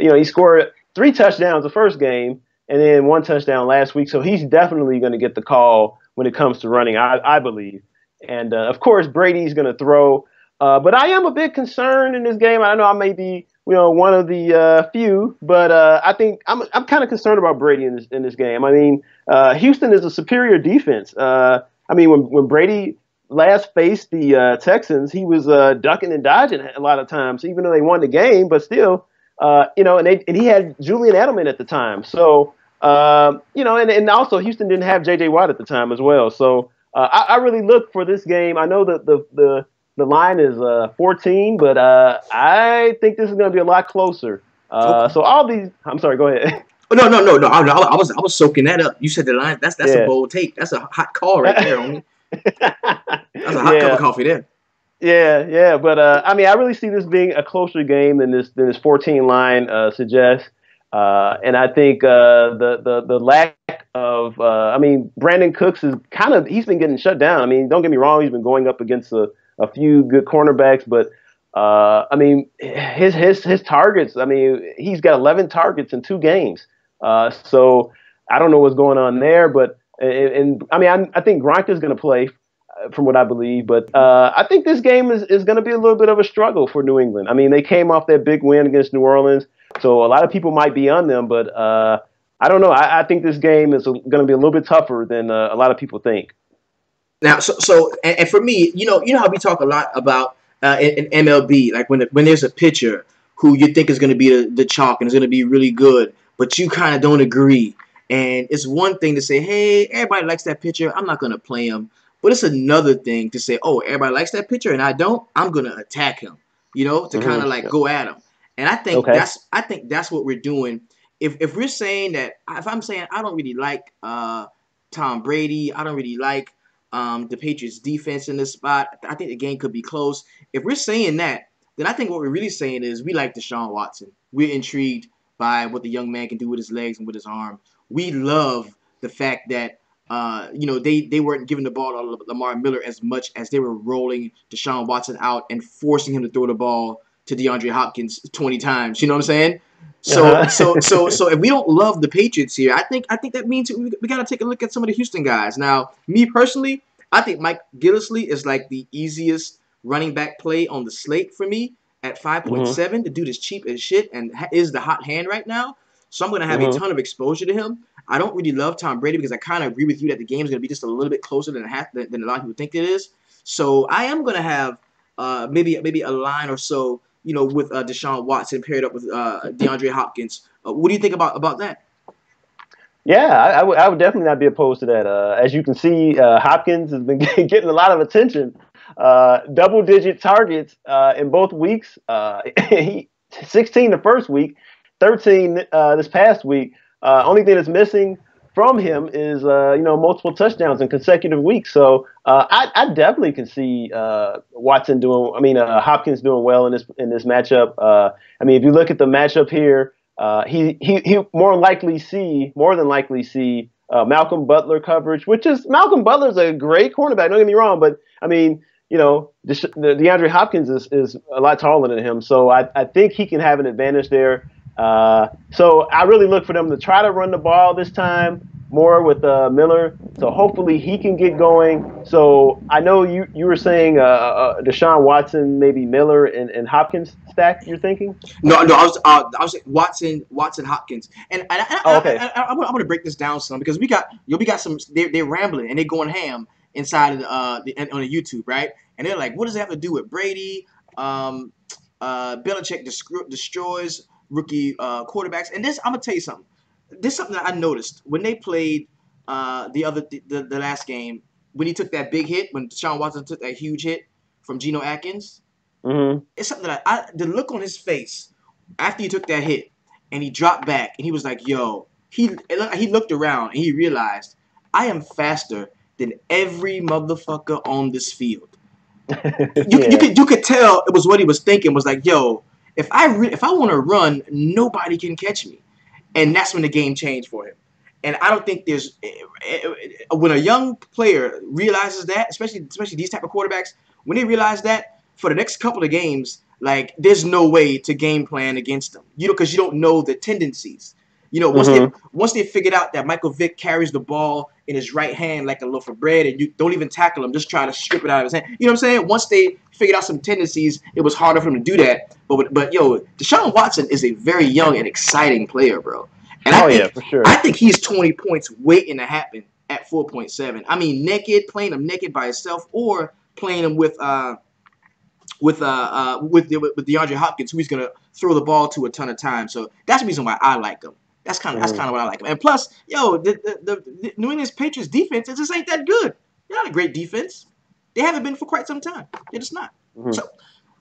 He scored 3 touchdowns the first game and then 1 touchdown last week. So he's definitely going to get the call when it comes to running, I believe. And, of course, Brady's going to throw. But I am a bit concerned in this game. I know I may be, one of the few, but I think I'm kind of concerned about Brady in this game. I mean, Houston is a superior defense. I mean, when Brady last faced the Texans, he was ducking and dodging a lot of times, even though they won the game. But still, and he had Julian Edelman at the time. So, and also Houston didn't have J.J. Watt at the time as well. So I really look for this game. I know that the line is 14, but I think this is going to be a lot closer. So all these, I'm sorry, go ahead. No. I was soaking that up. You said the line. That's a bold take. That's a hot call right there, homie. That's a hot cup of coffee there. Yeah. But I mean, I really see this being a closer game than this 14 line suggests. And I think the lack of, I mean, Brandon Cooks is he's been getting shut down. I mean, don't get me wrong, he's been going up against a few good cornerbacks, but I mean, his targets, I mean, he's got 11 targets in 2 games. So I don't know what's going on there, but and I mean, I think Gronk is going to play from what I believe. But I think this game is going to be a little bit of a struggle for New England. I mean, they came off that big win against New Orleans, so a lot of people might be on them. But I don't know. I think this game is going to be a little bit tougher than a lot of people think. Now, and for me, you know how we talk a lot about in MLB, like when there's a pitcher who you think is going to be the chalk and is going to be really good, but you kind of don't agree. And it's one thing to say, hey, everybody likes that pitcher, I'm not going to play him. But it's another thing to say, oh, everybody likes that pitcher and I don't, I'm going to attack him, to kind of like go at him. And I think that's what we're doing. If we're saying that, if I'm saying I don't really like Tom Brady, I don't really like the Patriots defense in this spot, I think the game could be close. If we're saying that, then I think what we're really saying is we like Deshaun Watson. We're intrigued by what the young man can do with his legs and with his arm. We love the fact that they weren't giving the ball to Lamar Miller as much as they were rolling Deshaun Watson out and forcing him to throw the ball to DeAndre Hopkins 20 times. You know what I'm saying? So if we don't love the Patriots here, I think that means we got to take a look at some of the Houston guys. Now, me personally, I think Mike Gillislee is like the easiest running back play on the slate for me at 5.7. The dude is cheap as shit and is the hot hand right now. So I'm going to have a ton of exposure to him. I don't really love Tom Brady because I kind of agree with you that the game is going to be just a little bit closer than a lot of people think it is. So I am going to have maybe a line or so, with Deshaun Watson paired up with DeAndre Hopkins. What do you think about that? Yeah, I would definitely not be opposed to that. As you can see, Hopkins has been getting a lot of attention. Double-digit targets in both weeks. 16 the first week, 13 this past week. Only thing that's missing from him is multiple touchdowns in consecutive weeks. So I definitely can see Hopkins doing well in this matchup. If you look at the matchup here, he more than likely see Malcolm Butler coverage, Malcolm Butler's a great cornerback. Don't get me wrong, but DeAndre Hopkins is a lot taller than him, so I think he can have an advantage there. So I really look for them to try to run the ball this time more with Miller. So hopefully he can get going. So I know you were saying Deshaun Watson, maybe Miller and Hopkins stack. You're thinking? No. I was Watson Hopkins, and okay. I'm going to break this down some because we got some. They're rambling and they're going ham inside of on the YouTube, right? And they're like, what does it have to do with Brady? Belichick destroys rookie quarterbacks. And this, I'm gonna tell you something. This is something that I noticed when they played the last game when he took that big hit, when Deshaun Watson took that huge hit from Geno Atkins. Mm-hmm. It's something that the look on his face after he took that hit and he dropped back and he was like, "Yo," he looked around and he realized I am faster than every motherfucker on this field. You could tell it was what he was thinking. Was like, "Yo, if I want to run, nobody can catch me." And that's when the game changed for him. And I don't think there's when a young player realizes that, especially these type of quarterbacks, when they realize that for the next couple of games, like there's no way to game plan against them. Because you don't know the tendencies. Once they figured out that Michael Vick carries the ball in his right hand like a loaf of bread, and you don't even tackle him, just try to strip it out of his hand. You know what I'm saying? Once they figured out some tendencies, it was harder for him to do that. But Deshaun Watson is a very young and exciting player, bro. And for sure. I think he's 20 points waiting to happen at 4.7. I mean, playing him naked by himself, or playing him with DeAndre Hopkins, who he's gonna throw the ball to a ton of times. So that's the reason why I like him. That's kind of what I like him. And plus, the New England Patriots defense just ain't that good. They're not a great defense. They haven't been for quite some time. They're just not. Mm-hmm. So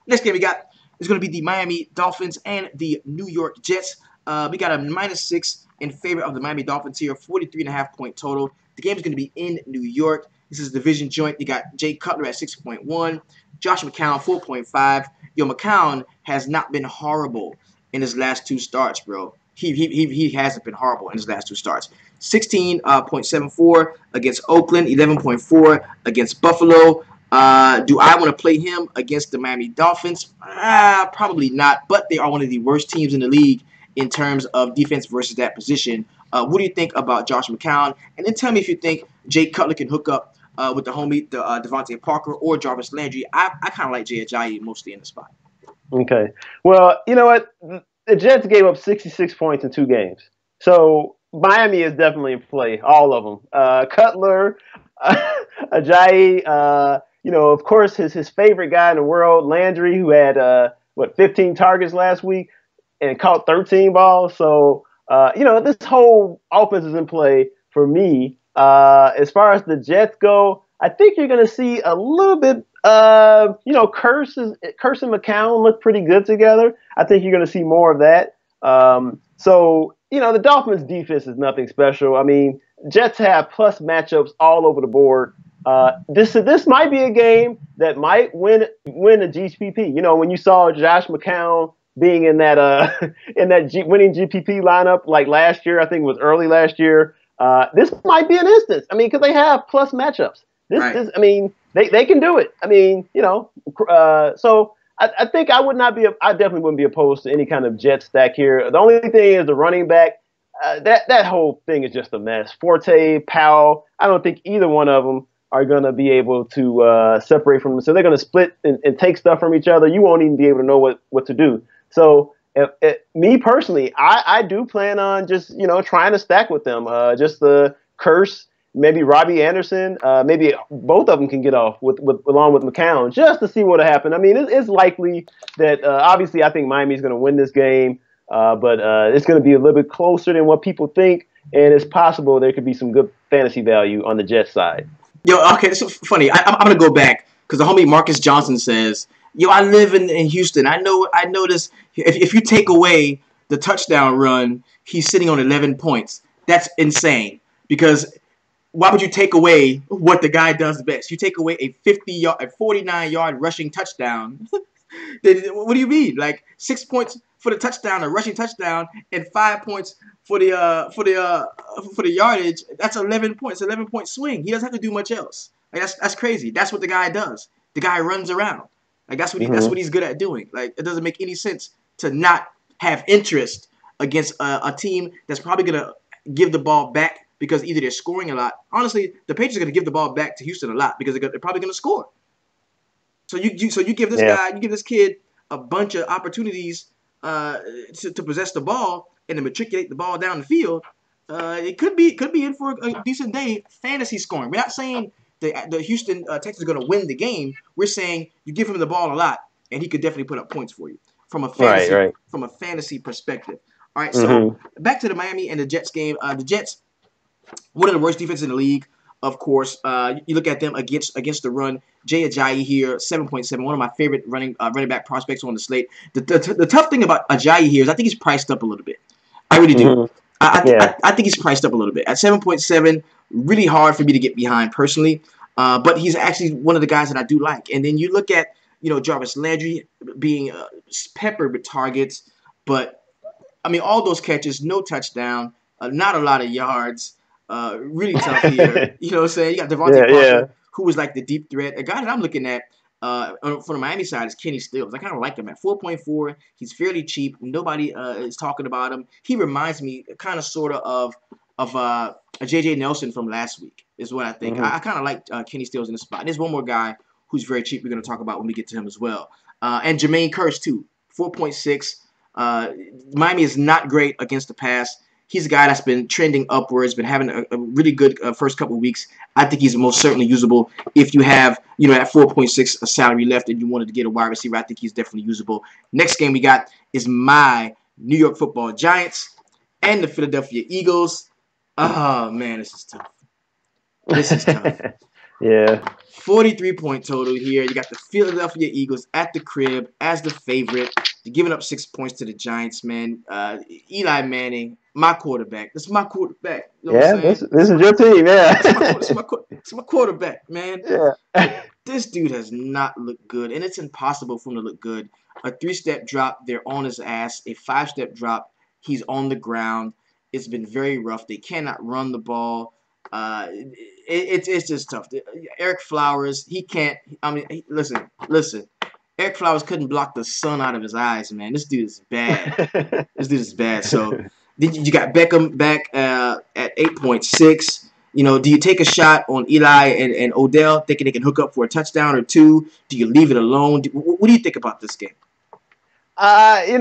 next game we got is going to be the Miami Dolphins and the New York Jets. We got a -6 in favor of the Miami Dolphins here, 43.5 point total. The game is going to be in New York. This is a division joint. You got Jay Cutler at 6.1, Josh McCown 4.5. McCown has not been horrible in his last two starts, bro. He hasn't been horrible in his last two starts. 16.74 against Oakland, 11.4 against Buffalo. Do I want to play him against the Miami Dolphins? Probably not, but they are one of the worst teams in the league in terms of defense versus that position. What do you think about Josh McCown? And then tell me if you think Jay Cutler can hook up with the homie, Devontae Parker or Jarvis Landry. I kind of like Jay Ajayi mostly in the spot. Okay. Well, you know what? The Jets gave up 66 points in 2 games. So Miami is definitely in play, all of them. Cutler, Ajayi, of course, his favorite guy in the world, Landry, who had, 15 targets last week and caught 13 balls. So, this whole offense is in play for me. As far as the Jets go, I think you're going to see a little bit. Coarse and McCown look pretty good together. I think you're going to see more of that. The Dolphins' defense is nothing special. I mean, Jets have plus matchups all over the board. This might be a game that might win a GPP. When you saw Josh McCown being in that winning GPP lineup like last year, I think it was early last year. This might be an instance. I mean, because they have plus matchups. They can do it. I mean, so I think I definitely wouldn't be opposed to any kind of Jet stack here. The only thing is the running back. That whole thing is just a mess. Forte, Powell, I don't think either one of them are going to be able to separate from them. So they're going to split and take stuff from each other. You won't even be able to know what to do. So me personally, I do plan on just, trying to stack with them. Just the Coarse, maybe Robbie Anderson, maybe both of them can get off along with McCown just to see what will happen. I mean, it's likely that obviously I think Miami's going to win this game, but it's going to be a little bit closer than what people think, and it's possible there could be some good fantasy value on the Jets side. Yo, okay, this is funny. I'm going to go back because the homie Marcus Johnson says, yo, I live in Houston. I know this. If you take away the touchdown run, he's sitting on 11 points. That's insane because why would you take away what the guy does best? You take away a 49-yard rushing touchdown. What do you mean? Like 6 points for the touchdown, a rushing touchdown, and 5 points for the yardage. That's 11 points. 11-point swing. He doesn't have to do much else. Like that's crazy. That's what the guy does. The guy runs around. Like that's what he's good at doing. Like it doesn't make any sense to not have interest against a team that's probably gonna give the ball back because either they're scoring a lot. Honestly, the Patriots are gonna give the ball back to Houston a lot because they're probably gonna score. So you give this guy, you give this kid a bunch of opportunities to possess the ball and to matriculate the ball down the field. It could be in for a decent day fantasy scoring. We're not saying the Houston Texans are going to win the game. We're saying you give him the ball a lot, and he could definitely put up points for you from a fantasy perspective. All right, so back to the Miami and the Jets game. The Jets, one of the worst defenses in the league, of course. You look at them against the run. Jay Ajayi here, 7.7, one of my favorite running back prospects on the slate. The tough thing about Ajayi here is I think he's priced up a little bit. I really do. I think he's priced up a little bit. At 7.7, really hard for me to get behind personally. But he's actually one of the guys that I do like. And then you look at, Jarvis Landry being peppered with targets. But, I mean, all those catches, no touchdown, not a lot of yards. Really tough here. You know what I'm saying? You got Devontae Parker, who was like the deep threat. A guy that I'm looking at from the Miami side is Kenny Stills. I kind of like him at 4.4. He's fairly cheap. Nobody is talking about him. He reminds me kind of sort of a J.J. Nelson from last week is what I think. I kind of like Kenny Stills in the spot. And there's one more guy who's very cheap we're going to talk about when we get to him as well. And Jermaine Kearse, too, 4.6. Miami is not great against the pass. He's a guy that's been trending upwards, been having a really good first couple of weeks. I think he's most certainly usable. If you have, at 4.6 a salary left and you wanted to get a wide receiver, I think he's definitely usable. Next game we got is my New York Football Giants and the Philadelphia Eagles. Oh, man, this is tough. This is tough. 43-point total here. You got the Philadelphia Eagles at the crib as the favorite. They're giving up 6 points to the Giants, man. Eli Manning, my quarterback. This is my quarterback. You know what I'm saying? This is your team, It's my quarterback, man. Yeah. This dude has not looked good, and it's impossible for him to look good. A 3-step drop, they're on his ass. A 5-step drop, he's on the ground. It's been very rough. They cannot run the ball. It's just tough. Eric Flowers, he can't. I mean, listen. Eric Flowers couldn't block the sun out of his eyes, man. This dude is bad. So you got Beckham back at 8.6. Do you take a shot on Eli and Odell, thinking they can hook up for a touchdown or two? Do you leave it alone? What do you think about this game? Let me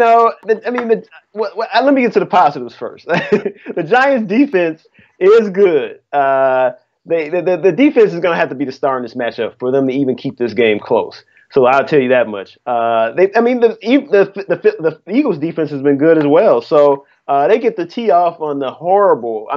get to the positives first. The Giants' defense is good. The defense is going to have to be the star in this matchup for them to even keep this game close. So I'll tell you that much. The Eagles' defense has been good as well. So they get the tee off on the horrible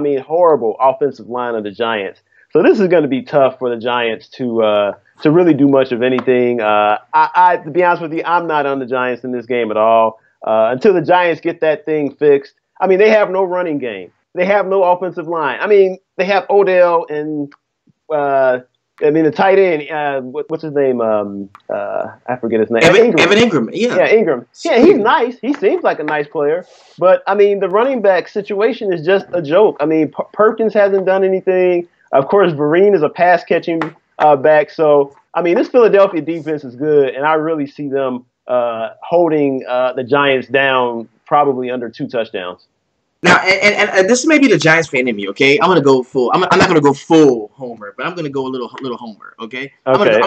offensive line of the Giants. So this is going to be tough for the Giants to really do much of anything. To be honest with you, I'm not on the Giants in this game at all until the Giants get that thing fixed. I mean, they have no running game. They have no offensive line. I mean, they have Odell and the tight end. What's his name? I forget his name. Evan Ingram. Yeah, Ingram. Yeah, he's nice. He seems like a nice player. But I mean, the running back situation is just a joke. I mean, Perkins hasn't done anything. Of course, Vereen is a pass catching back. So I mean, this Philadelphia defense is good, and I really see them holding the Giants down probably under 2 touchdowns. Now, and this may be the Giants fan in me, okay? I'm gonna go full. I'm not gonna go full homer, but I'm gonna go a little homer, okay? I'm gonna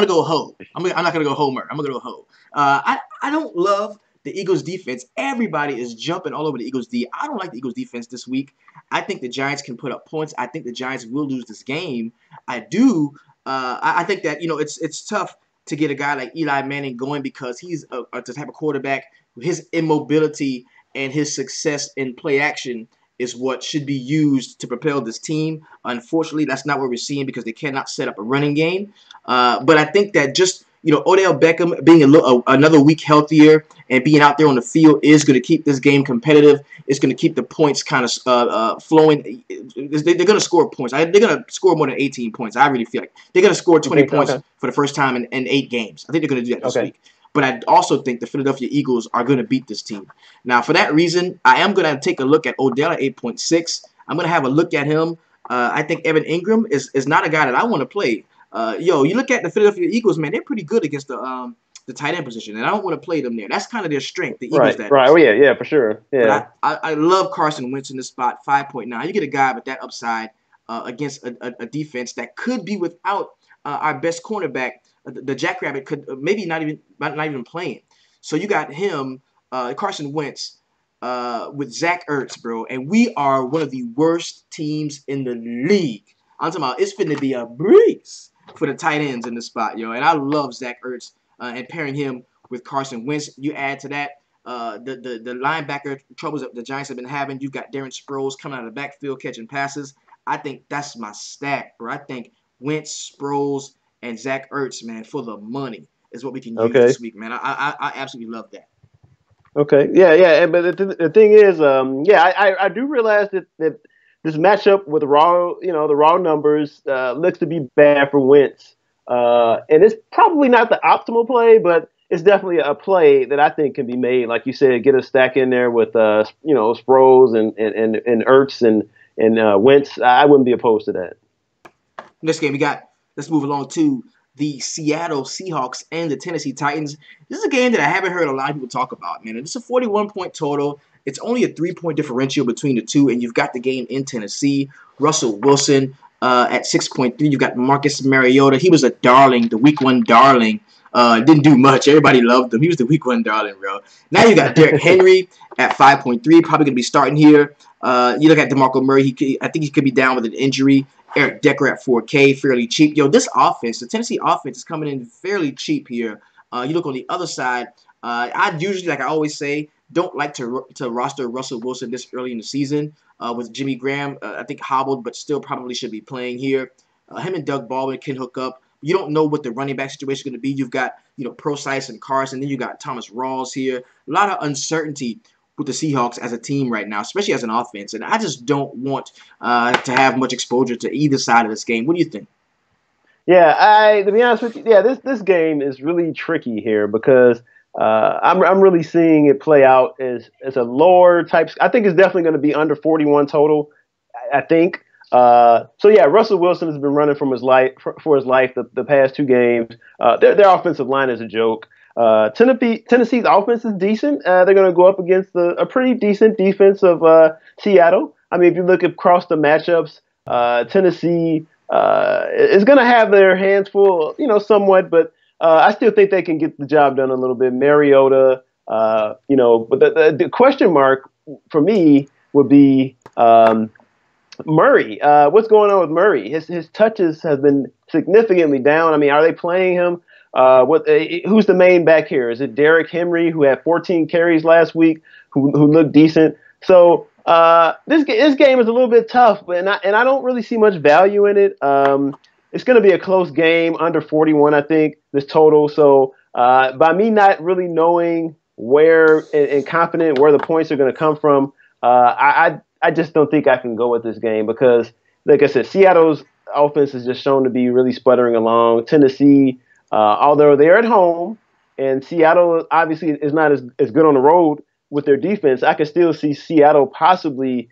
go ho. I'm not gonna go homer. I'm gonna go ho. I don't love the Eagles defense. Everybody is jumping all over the Eagles D. I don't like the Eagles defense this week. I think the Giants can put up points. I think the Giants will lose this game. I do. I think that it's tough to get a guy like Eli Manning going because he's the type of quarterback. His immobility and his success in play action is what should be used to propel this team. Unfortunately, that's not what we're seeing because they cannot set up a running game. But I think that just Odell Beckham being another week healthier and being out there on the field is going to keep this game competitive. It's going to keep the points kind of flowing. They're going to score points. They're going to score more than 18 points. I really feel like they're going to score 20 points for the first time in 8 games. I think they're going to do that this week. But I also think the Philadelphia Eagles are going to beat this team. Now, for that reason, I am going to take a look at Odell at 8.6. I'm going to have a look at him. I think Evan Ingram is not a guy that I want to play. You look at the Philadelphia Eagles, man, they're pretty good against the tight end position, and I don't want to play them there. That's kind of their strength, the Eagles. Right. Oh, yeah, for sure. Yeah. But I love Carson Wentz in this spot, 5.9. You get a guy with that upside against a defense that could be without our best cornerback. The Jackrabbit could maybe not even playing. So you got him, Carson Wentz, with Zach Ertz, bro, and we are one of the worst teams in the league. I'm talking about it's finna be a breeze for the tight ends in the spot, yo. And I love Zach Ertz and pairing him with Carson Wentz. You add to that the linebacker troubles that the Giants have been having. You've got Darren Sproles coming out of the backfield catching passes. I think that's my stack, bro. I think Wentz, Sproles, and Zach Ertz, man, for the money is what we can use this week, man. I absolutely love that. Okay, yeah. But the thing is, I do realize that this matchup with the raw numbers looks to be bad for Wentz, and it's probably not the optimal play, but it's definitely a play that I think can be made. Like you said, get a stack in there with Sproles and Ertz and Wentz. I wouldn't be opposed to that. Next game we got. Let's move along to the Seattle Seahawks and the Tennessee Titans. This is a game that I haven't heard a lot of people talk about, man. It's a 41-point total. It's only a 3-point differential between the two, and you've got the game in Tennessee. Russell Wilson at 6.3. You've got Marcus Mariota. He was a darling, the week 1 darling. Didn't do much. Everybody loved him. He was the week 1 darling, bro. Now you got Derrick Henry at 5.3. Probably going to be starting here. You look at DeMarco Murray. I think he could be down with an injury. Eric Decker at 4K, fairly cheap. Yo, this offense, the Tennessee offense is coming in fairly cheap here. You look on the other side. I usually, like I always say, don't like to roster Russell Wilson this early in the season with Jimmy Graham. I think hobbled, but still probably should be playing here. Him and Doug Baldwin can hook up. You don't know what the running back situation is going to be. You've got Procise and Carson. Then you got Thomas Rawls here. A lot of uncertainty with the Seahawks as a team right now, especially as an offense. And I just don't want to have much exposure to either side of this game. What do you think? Yeah, to be honest with you, this game is really tricky here because I'm really seeing it play out as a lower type. I think it's definitely going to be under 41 total. I think. Russell Wilson has been running for his life the past 2 games. Their offensive line is a joke. Tennessee's offense is decent. They're going to go up against a pretty decent defense of Seattle. I mean, if you look across the matchups, Tennessee is going to have their hands full, somewhat, but I still think they can get the job done a little bit. Mariota, but the question mark for me would be Murray. What's going on with Murray? His touches have been significantly down. I mean, are they playing him? Who's the main back here? Is it Derrick Henry, who had 14 carries last week, who looked decent? So this game is a little bit tough, but I don't really see much value in it. It's going to be a close game, under 41, I think, this total. So by me not really knowing where and confident where the points are going to come from, I just don't think I can go with this game because, like I said, Seattle's offense is just shown to be really sputtering along. Tennessee, although they're at home, and Seattle obviously is not as good on the road with their defense, I can still see Seattle possibly,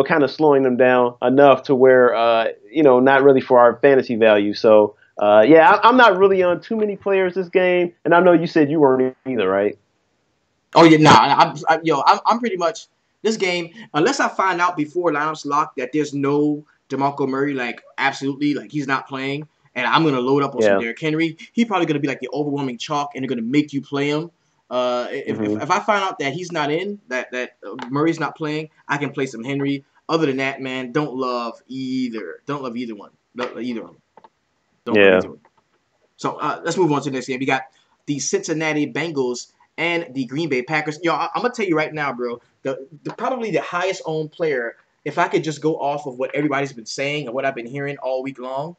kind of slowing them down enough to where, not really for our fantasy value. So, I'm not really on too many players this game, and I know you said you weren't either, right? Oh yeah, nah. I'm pretty much this game, unless I find out before lineups lock that there's no DeMarco Murray, absolutely, he's not playing, and I'm gonna load up on some Derrick Henry. He's probably gonna be the overwhelming chalk, and they're gonna make you play him. If I find out that he's not in, that Murray's not playing, I can play some Henry. Other than that, man, don't love either. Don't love either one. Either of them. Don't love either one. So let's move on to the next game. We got the Cincinnati Bengals and the Green Bay Packers. I'm gonna tell you right now, bro. Probably the highest owned player. If I could just go off of what everybody's been saying and what I've been hearing all week long,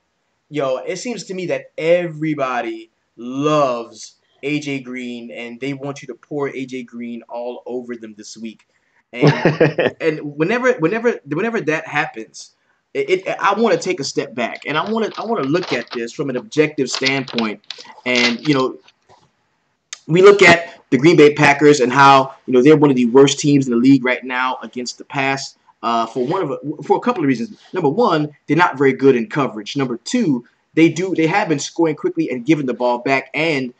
it seems to me that everybody loves AJ Green, and they want you to pour AJ Green all over them this week. And and whenever that happens, I want to take a step back, and I want to look at this from an objective standpoint. And we look at the Green Bay Packers and how they're one of the worst teams in the league right now against the pass. For a couple of reasons. Number one, they're not very good in coverage. Number two, they have been scoring quickly and giving the ball back, and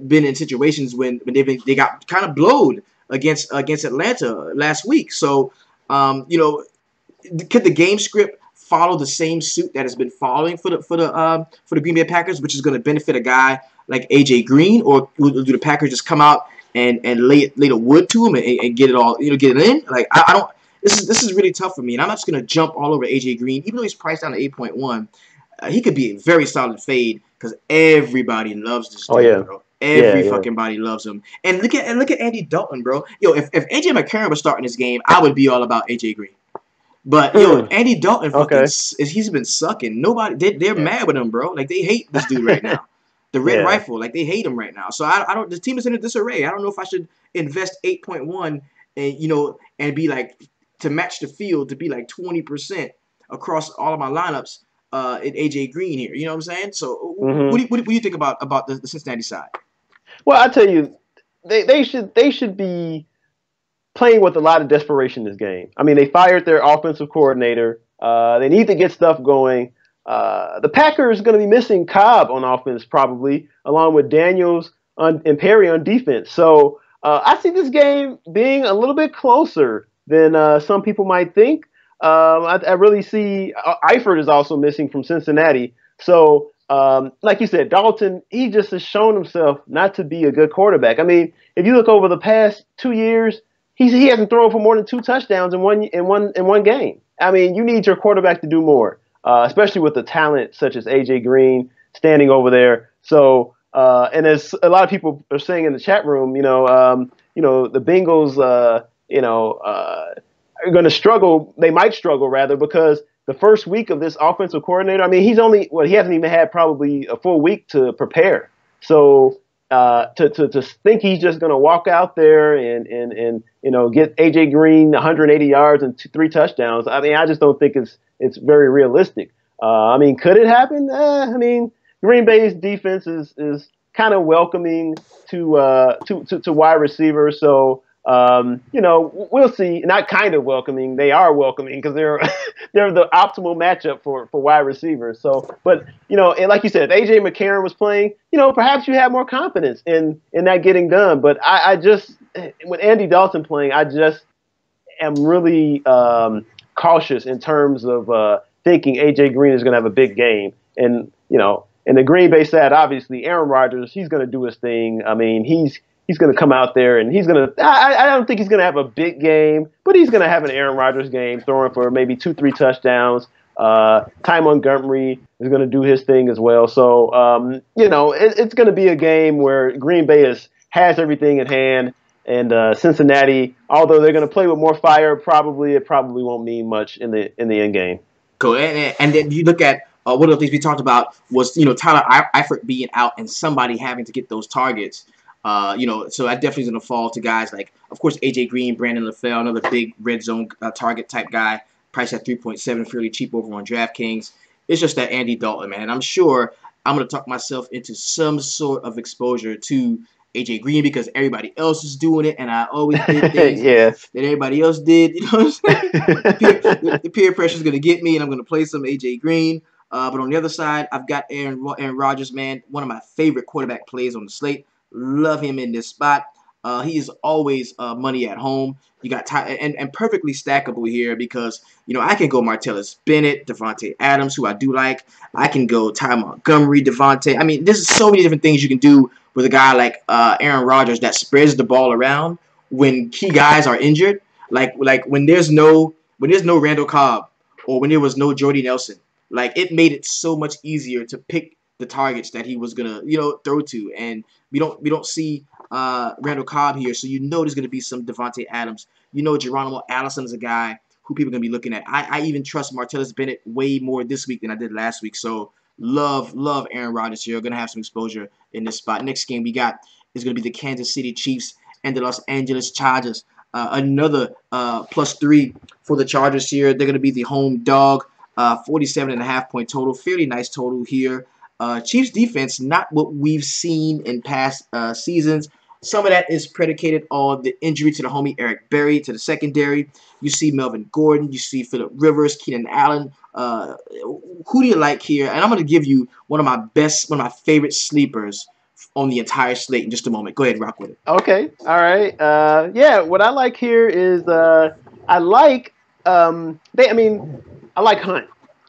been in situations when they got kind of blowed against Atlanta last week. So could the game script follow the same suit that has been following for the Green Bay Packers, which is going to benefit a guy like AJ Green, or do the Packers just come out and lay the wood to him and get it all get it in? I don't. This is really tough for me, and I'm not just going to jump all over AJ Green, even though he's priced down to 8.1. He could be a very solid fade because everybody loves this dude, bro. Every fucking body loves him. And look at Andy Dalton, bro. If AJ McCarron was starting this game, I would be all about AJ Green. But Andy Dalton he's been sucking. They're mad with him, bro. They hate this dude right now. The red rifle, they hate him right now. So I don't. The team is in a disarray. I don't know if I should invest 8.1 and be to match the field to be 20% across all of my lineups. In AJ Green here, you know what I'm saying? So, what do you think about the Cincinnati side? Well, I tell you, they should be playing with a lot of desperation this game. I mean, they fired their offensive coordinator. They need to get stuff going. The Packers are going to be missing Cobb on offense probably, along with Daniels and Perry on defense. So I see this game being a little bit closer than some people might think. I really see Eifert is also missing from Cincinnati. So, like you said, Dalton, he just has shown himself not to be a good quarterback. I mean, if you look over the past 2 years, he hasn't thrown for more than 2 touchdowns in one game. I mean, you need your quarterback to do more, especially with the talent such as AJ Green standing over there. So, and as a lot of people are saying in the chat room, the Bengals, are going to struggle. They might struggle rather because the first week of this offensive coordinator, I mean, he hasn't even had probably a full week to prepare. So to think he's just going to walk out there and get AJ Green 180 yards and 3 touchdowns, I mean, I just don't think it's very realistic. I mean, could it happen? I mean, Green Bay's defense is kind of welcoming to wide receivers, so. We'll see. Not kind of welcoming. They are welcoming because they're the optimal matchup for wide receivers. So, but and like you said, if AJ McCarron was playing, perhaps you have more confidence in that getting done. But I just with Andy Dalton playing, I just am really cautious in terms of thinking A.J. Green is going to have a big game. And, and the Green Bay side, obviously, Aaron Rodgers, he's going to do his thing. I mean, he's going to come out there and he's going to – I don't think he's going to have a big game, but he's going to have an Aaron Rodgers game, throwing for maybe 2-3 touchdowns. Ty Montgomery is going to do his thing as well. So, it's going to be a game where Green Bay has everything in hand. And Cincinnati, although they're going to play with more fire, it probably won't mean much in the end game. Cool. And then you look at one of the things we talked about was Tyler Eifert being out and somebody having to get those targets. So that definitely is going to fall to guys like, of course, A.J. Green, Brandon LaFell, another big red zone target type guy, priced at 3.7, fairly cheap over on DraftKings. It's just that Andy Dalton, man. I'm sure I'm going to talk myself into some sort of exposure to A.J. Green because everybody else is doing it, and I always did things that everybody else did. You know what I'm saying? the peer pressure is going to get me, and I'm going to play some A.J. Green. But on the other side, I've got Aaron Rodgers, man, one of my favorite quarterback plays on the slate. Love him in this spot. He is always money at home. You got and perfectly stackable here because I can go Martellus Bennett, Devontae Adams, who I do like. I can go Ty Montgomery, Devontae. I mean, there's so many different things you can do with a guy like Aaron Rodgers that spreads the ball around when key guys are injured. Like when there's no Randall Cobb or when there was no Jordy Nelson. Like it made it so much easier to pick the targets that he was gonna throw to, and we don't see Randall Cobb here, so there's gonna be some Devontae Adams. Geronimo Allison is a guy who people are gonna be looking at. I even trust Martellus Bennett way more this week than I did last week. So love Aaron Rodgers here. Gonna have some exposure in this spot. Next game we got is gonna be the Kansas City Chiefs and the Los Angeles Chargers. Another +3 for the Chargers here. They're gonna be the home dog. 47.5 point total. Fairly nice total here. Chiefs defense, not what we've seen in past seasons. Some of that is predicated on the injury to the homie Eric Berry to the secondary. You see Melvin Gordon. You see Phillip Rivers, Keenan Allen. Who do you like here? And I'm going to give you one of my favorite sleepers on the entire slate in just a moment. Go ahead, rock with it. Okay. All right. What I like here is I like Hunt.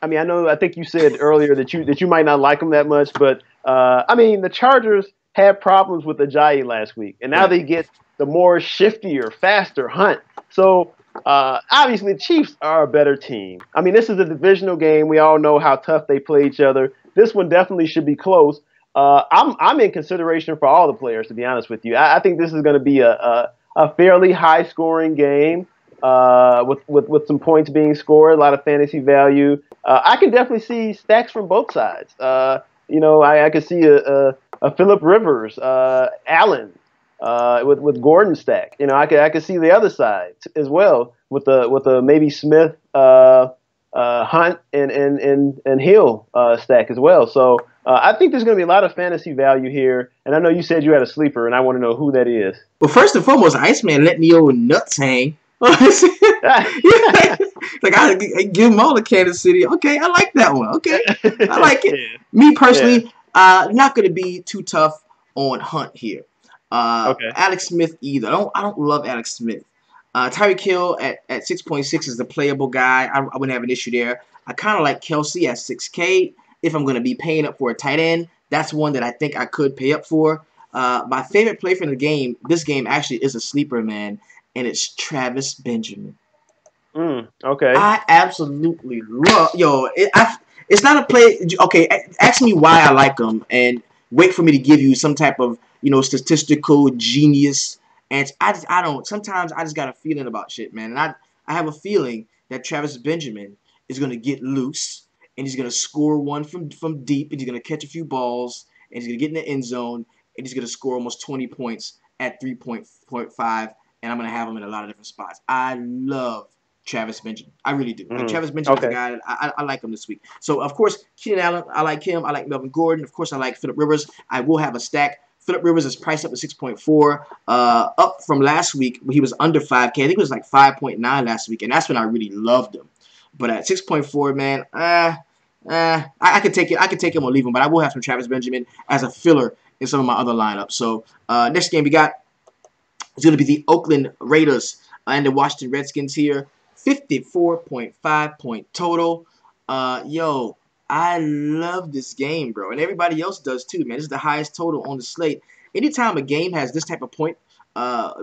I think you said earlier that you might not like him that much, but the Chargers had problems with Ajayi last week, and now they get the more shiftier, faster Hunt. So obviously the Chiefs are a better team. This is a divisional game. We all know how tough they play each other. This one definitely should be close. I'm in consideration for all the players, to be honest with you. I think this is going to be a fairly high scoring game. With some points being scored, a lot of fantasy value. I can definitely see stacks from both sides. I could see a Phillip Rivers, Allen, with Gordon stack. I could see the other side as well with a maybe Smith, Hunt, and Hill stack as well. So I think there's going to be a lot of fantasy value here. And I know you said you had a sleeper, and I want to know who that is. Well, first and foremost, Iceman let me old nuts hang. I give them all to Kansas City. Okay, I like that one. Okay, I like it. Yeah. Me personally, not going to be too tough on Hunt here. Alex Smith either. I don't love Alex Smith. Tyreek Hill at 6.6 is the playable guy. I wouldn't have an issue there. I kind of like Kelsey at 6K. If I'm going to be paying up for a tight end, that's one that I think I could pay up for. My favorite play from this game actually is a sleeper, man. And it's Travis Benjamin. Okay. I absolutely love it's not a play. Okay, ask me why I like him, and wait for me to give you some type of statistical genius. And I don't. Sometimes I just got a feeling about shit, man. And I have a feeling that Travis Benjamin is gonna get loose, and he's gonna score one from deep, and he's gonna catch a few balls, and he's gonna get in the end zone, and he's gonna score almost 20 points at 3.5. And I'm going to have him in a lot of different spots. I love Travis Benjamin. I really do. Travis Benjamin is a guy that I like him this week. So, of course, Keenan Allen, I like him. I like Melvin Gordon. Of course, I like Phillip Rivers. I will have a stack. Phillip Rivers is priced up to 6.4, up from last week when he was under 5K. I think it was like 5.9 last week, and that's when I really loved him. But at 6.4, man, I could take it. I could take him or leave him, but I will have some Travis Benjamin as a filler in some of my other lineups. So, next game we got. It's going to be the Oakland Raiders and the Washington Redskins here. 54.5 point total. Yo, I love this game, bro, and everybody else does too, man. This is the highest total on the slate. Anytime a game has this type of point,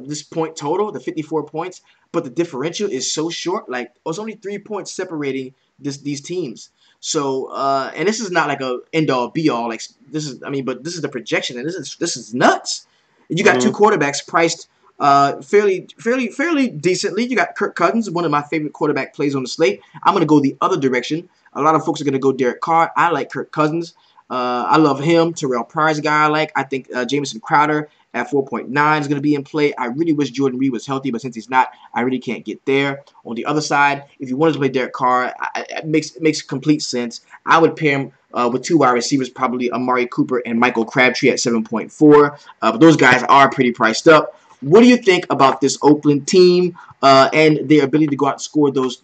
this point total, the 54 points, but the differential is so short, like it's only 3 points separating these teams. So, and this is not like a end all be all. Like this is, I mean, but this is the projection, and this is nuts. You got two quarterbacks priced fairly decently. You got Kirk Cousins, one of my favorite quarterback plays on the slate. I'm going to go the other direction. A lot of folks are going to go Derek Carr. I like Kirk Cousins. I love him. Terrell Pryor's a guy I like. I think Jamison Crowder at 4.9 is going to be in play. I really wish Jordan Reed was healthy, but since he's not, I really can't get there. On the other side, if you wanted to play Derek Carr, it makes complete sense. I would pair him with two wide receivers, probably Amari Cooper and Michael Crabtree at 7.4. But those guys are pretty priced up. What do you think about this Oakland team and their ability to go out and score those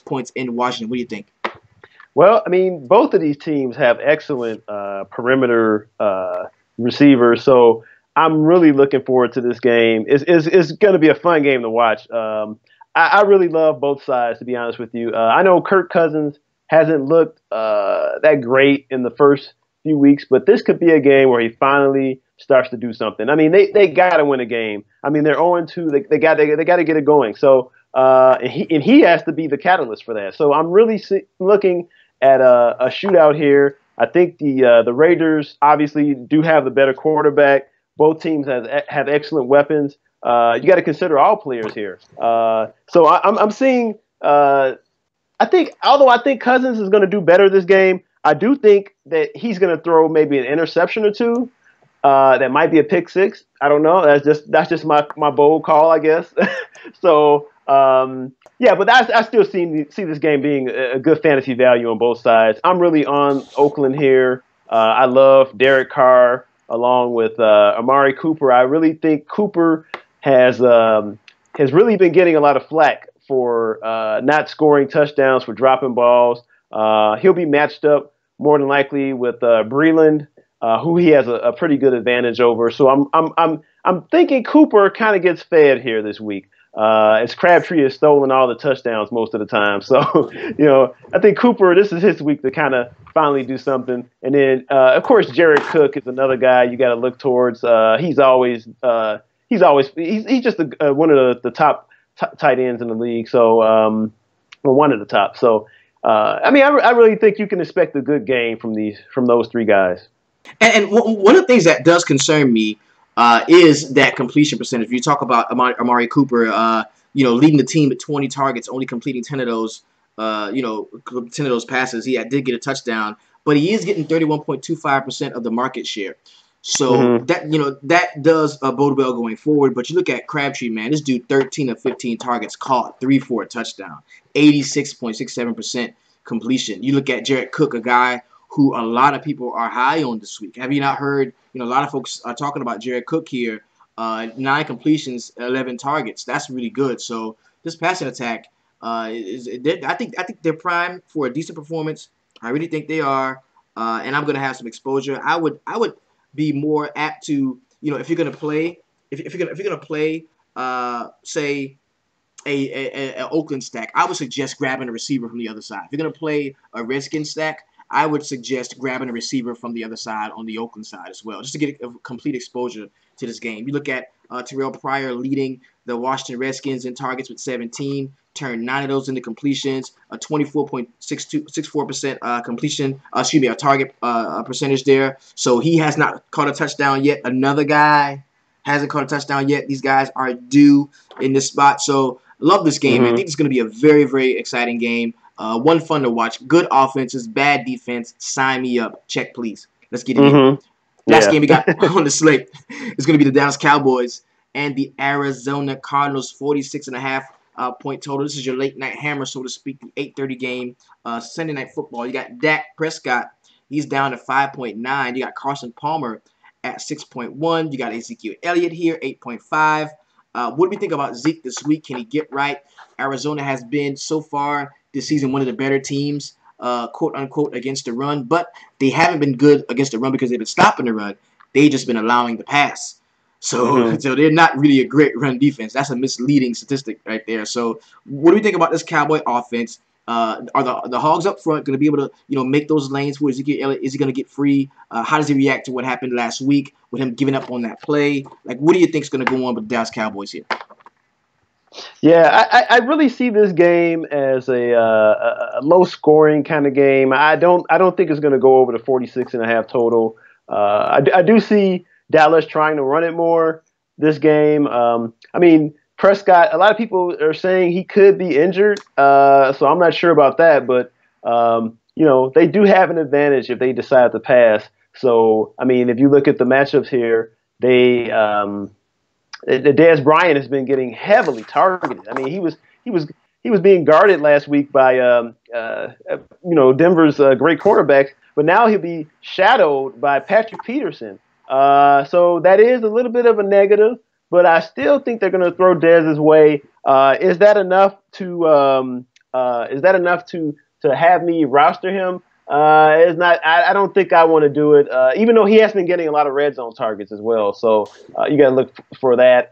points in Washington? What do you think? Well, I mean, both of these teams have excellent perimeter receivers, so I'm really looking forward to this game. It's going to be a fun game to watch. I really love both sides, to be honest with you. I know Kirk Cousins hasn't looked that great in the first few weeks, but this could be a game where he finally starts to do something. I mean, they got to win a game. I mean, they're 0-2. They got to get it going. So and he has to be the catalyst for that. So I'm really looking at a shootout here. I think the Raiders obviously do have the better quarterback. Both teams have excellent weapons. You got to consider all players here. So I'm seeing. I think Cousins is going to do better this game, I do think that he's going to throw maybe an interception or two. That might be a pick six. I don't know. That's just my bold call, I guess. So yeah, but I still see this game being a good fantasy value on both sides. I'm really on Oakland here. I love Derek Carr along with Amari Cooper. I really think Cooper has really been getting a lot of flack for not scoring touchdowns, for dropping balls. He'll be matched up more than likely with Breland, who he has a pretty good advantage over. So I'm thinking Cooper kind of gets fed here this week. As Crabtree has stolen all the touchdowns most of the time. So, I think Cooper, this is his week to kind of finally do something. And then, of course, Jared Cook is another guy you got to look towards. He's just one of the top tight ends in the league. So, or one of the top. So, I really think you can expect a good game from those three guys. And one of the things that does concern me is that completion percentage. If you talk about Amari Cooper, leading the team at 20 targets, only completing 10 of those, 10 of those passes. He did get a touchdown, but he is getting 31.25% of the market share. So that does bode well going forward. But you look at Crabtree, man, this dude 13 of 15 targets caught, 3 for a touchdown, 86.67% completion. You look at Jared Cook, a guy who a lot of people are high on this week. Have you not heard, a lot of folks are talking about Jared Cook here, 9 completions, 11 targets. That's really good. So this passing attack, I think they're primed for a decent performance. I really think they are, and I'm going to have some exposure. I would be more apt to, if you're going to play, if you're going to play, say, a Oakland stack, I would suggest grabbing a receiver from the other side. If you're going to play a Redskins stack, I would suggest grabbing a receiver from the other side on the Oakland side as well, just to get a complete exposure to this game. You look at Terrell Pryor leading the Washington Redskins in targets with 17, turned 9 of those into completions, a 24.64% completion, a target percentage there. So he has not caught a touchdown yet. Another guy hasn't caught a touchdown yet. These guys are due in this spot. So love this game. I think it's going to be a very, very exciting game. One fun to watch. Good offenses, bad defense. Sign me up. Check, please. Let's get it in. Last game we got on the slate is going to be the Dallas Cowboys and the Arizona Cardinals, 46.5 point total. This is your late night hammer, so to speak, the 8:30 game, Sunday Night Football. You got Dak Prescott. He's down to 5.9. You got Carson Palmer at 6.1. You got Ezekiel Elliott here, 8.5. What do we think about Zeke this week? Can he get right? Arizona has been, so far this season, one of the better teams, quote unquote, against the run, but they haven't been good against the run because they've been stopping the run. They've just been allowing the pass. So they're not really a great run defense. That's a misleading statistic right there. So what do we think about this Cowboy offense? Are the Hogs up front going to be able to, make those lanes for Ezekiel Elliott? Is he going to get free? How does he react to what happened last week with him giving up on that play? Like, what do you think is going to go on with the Dallas Cowboys here? Yeah, I really see this game as a low scoring kind of game. I don't think it's going to go over the 46.5 total. I do see Dallas trying to run it more this game. I mean, Prescott, a lot of people are saying he could be injured, so I'm not sure about that. But they do have an advantage if they decide to pass. So I mean, if you look at the matchups here, Dez Bryant has been getting heavily targeted. I mean, he was being guarded last week by Denver's great quarterbacks, but now he'll be shadowed by Patrick Peterson. So that is a little bit of a negative, but I still think they're going to throw Dez's way. Is that enough to have me roster him? It's not. I don't think I want to do it. Even though he has been getting a lot of red zone targets as well, so you got to look for that.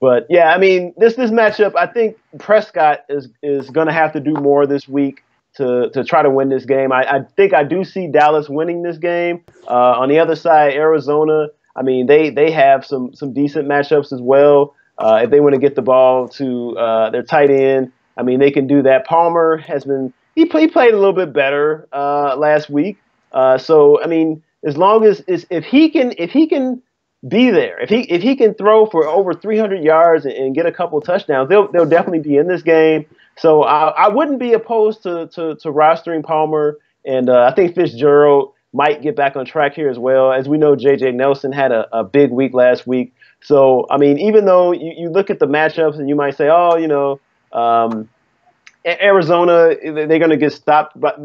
But yeah, I mean, this matchup, I think Prescott is going to have to do more this week to try to win this game. I think I do see Dallas winning this game. On the other side, Arizona, I mean, they have some decent matchups as well. If they want to get the ball to their tight end, I mean, they can do that. Palmer has been. He played a little bit better last week. So I mean, as long as if he can be there, if he can throw for over 300 yards and get a couple touchdowns, they'll definitely be in this game. So I wouldn't be opposed to rostering Palmer, and I think Fitzgerald might get back on track here as well. As we know, J.J. Nelson had a big week last week. So I mean, even though you look at the matchups and you might say, Arizona, they're going to get stopped, but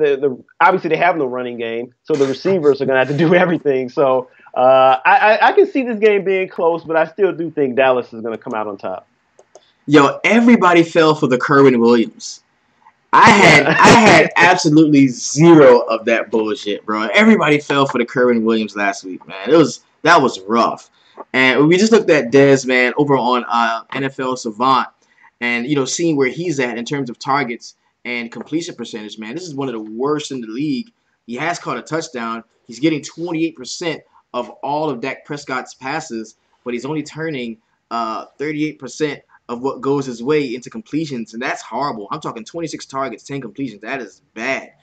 obviously they have no running game, so the receivers are going to have to do everything. So I can see this game being close, but I still do think Dallas is going to come out on top. Yo, everybody fell for the Kerwin Williams. I had absolutely zero of that bullshit, bro. Everybody fell for the Kerwin Williams last week, man. That was rough. And we just looked at Dez, man, over on NFL Savant. And, seeing where he's at in terms of targets and completion percentage, man, this is one of the worst in the league. He has caught a touchdown. He's getting 28% of all of Dak Prescott's passes, but he's only turning 38% of what goes his way into completions, and that's horrible. I'm talking 26 targets, 10 completions. That is bad.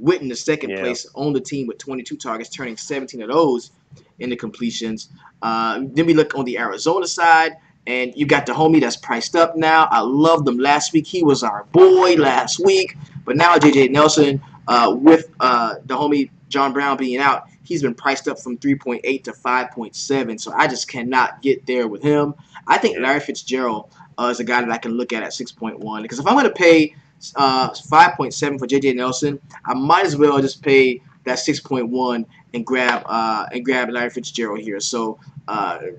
Witten, the second place on the team with 22 targets, turning 17 of those into completions. Then we look on the Arizona side. And you got the homie that's priced up now. I loved him last week. He was our boy last week. But now J.J. Nelson, with the homie John Brown being out, he's been priced up from 3.8 to 5.7. So I just cannot get there with him. I think Larry Fitzgerald is a guy that I can look at 6.1. Because if I'm going to pay 5.7 for J.J. Nelson, I might as well just pay that 6.1 and grab Larry Fitzgerald here. So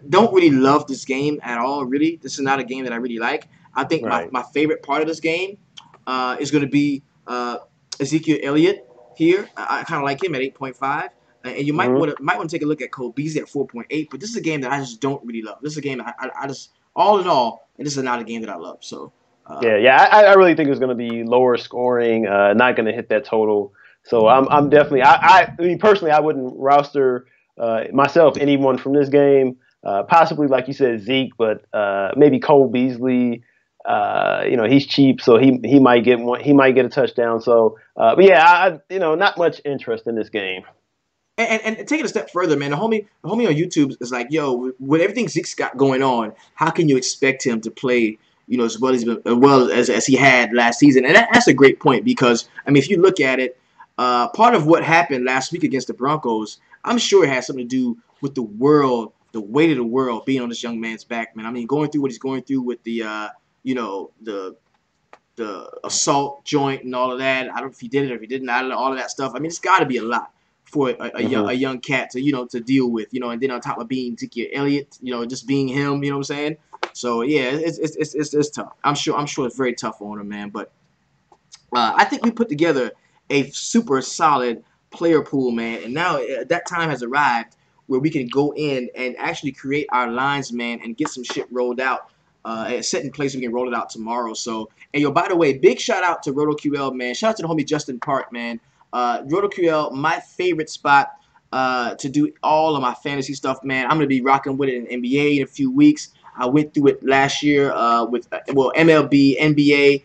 don't really love this game at all, really. This is not a game that I really like. I think my favorite part of this game is going to be Ezekiel Elliott here. I kind of like him at 8.5. And you might want to take a look at Cole Beasley at 4.8. But this is a game that I just don't really love. This is a game that I just, all in all, and this is not a game that I love. So I really think it's going to be lower scoring, not going to hit that total. So I'm definitely I mean personally I wouldn't roster myself anyone from this game. Possibly like you said Zeke, but maybe Cole Beasley. He's cheap, so he might get one. He might get a touchdown. So, but yeah, not much interest in this game. And take it a step further, man. The homie on YouTube is like, yo, with everything Zeke's got going on, how can you expect him to play, as well as he had last season? And that's a great point because I mean, if you look at it. Part of what happened last week against the Broncos, I'm sure it has something to do with the weight of the world being on this young man's back, man. I mean, going through what he's going through with the assault joint and all of that. I don't know if he did it or if he didn't. I don't know, all of that stuff. I mean, it's got to be a lot for a young cat to deal with, and then on top of being Ezekiel Elliott, just being him, you know what I'm saying? So yeah, it's tough. I'm sure it's very tough on him, man. But I think we put together a super solid player pool, man. And now that time has arrived where we can go in and actually create our lines, man, and get some shit rolled out It's set in place. We can roll it out tomorrow. So, and yo, by the way, big shout out to RotoQL, man. Shout out to the homie Justin Park, man. RotoQL, my favorite spot to do all of my fantasy stuff, man. I'm gonna be rocking with it in NBA in a few weeks. I went through it last year with MLB, NBA,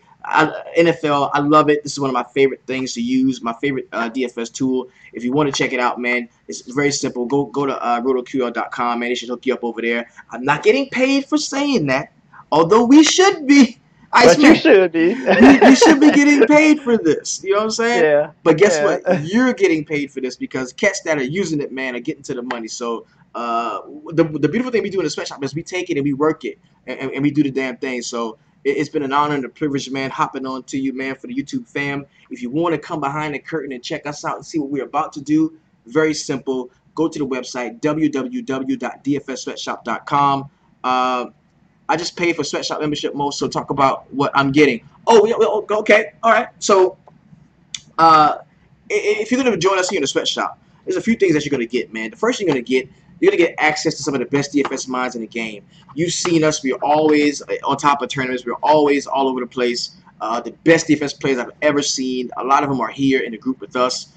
NFL. I love it. This is one of my favorite things to use. My favorite DFS tool. If you want to check it out, man, it's very simple. Go to rotoql.com, man. They should hook you up over there. I'm not getting paid for saying that. Although we should be. But you should be. we should be getting paid for this. You know what I'm saying? Yeah. But guess what? You're getting paid for this because cats that are using it, man, are getting to the money. So the beautiful thing we do in the sweatshop is we take it and we work it and we do the damn thing. So it's been an honor and a privilege, man, hopping on to you, man, for the YouTube fam. If you want to come behind the curtain and check us out and see what we're about to do, very simple. Go to the website, www.dfssweatshop.com. I just paid for sweatshop membership mode, so talk about what I'm getting. Oh, okay, all right. So, if you're gonna join us here in the sweatshop, there's a few things that you're gonna get, man. The first thing you're gonna get access to some of the best DFS minds in the game. You've seen us; we're always on top of tournaments. We're always all over the place. The best DFS players I've ever seen. A lot of them are here in the group with us.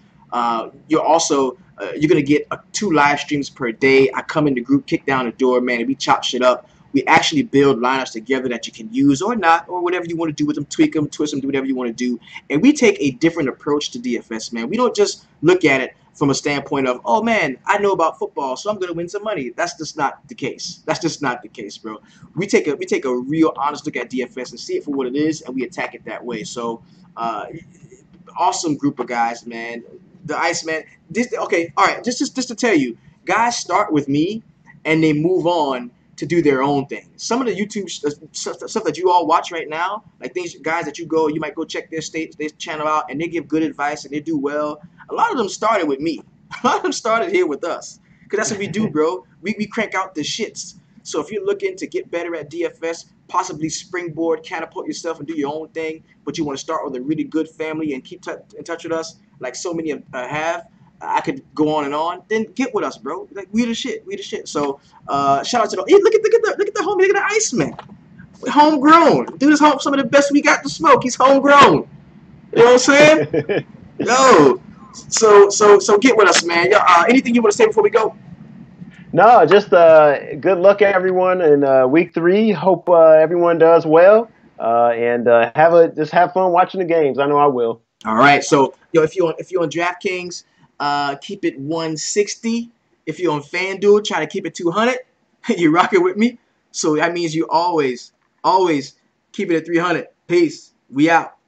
You're also you're gonna get 2 live streams per day. I come in the group, kick down the door, man, and we chop shit up. We actually build lineups together that you can use or not, or whatever you want to do with them, tweak them, twist them, do whatever you want to do. And we take a different approach to DFS, man. We don't just look at it from a standpoint of, oh, man, I know about football, so I'm going to win some money. That's just not the case. That's just not the case, bro. We take a real honest look at DFS and see it for what it is, and we attack it that way. So, awesome group of guys, man. The Iceman. Okay, all right, just to tell you, guys start with me, and they move on to do their own thing. Some of the YouTube stuff that you all watch right now, like guys that you might go check their channel out, and they give good advice and they do well. A lot of them started with me. A lot of them started here with us, because that's what we do, bro. We crank out the shits. So if you're looking to get better at DFS, possibly springboard, catapult yourself and do your own thing, but you want to start with a really good family and keep in touch with us, like so many have. I could go on, then get with us, bro. Like, we the shit. So, shout out to the, hey, look at the homie, look at the Iceman. We're homegrown. Dude is some of the best we got to smoke. He's homegrown. You know what I'm saying? Yo. So get with us, man. Anything you want to say before we go? No, just good luck, everyone, in week 3. Hope everyone does well, and just have fun watching the games. I know I will. All right. So, yo, if you're on DraftKings, keep it 160. If you're on FanDuel, try to keep it 200. You're rocking with me. So that means you always keep it at 300. Peace. We out.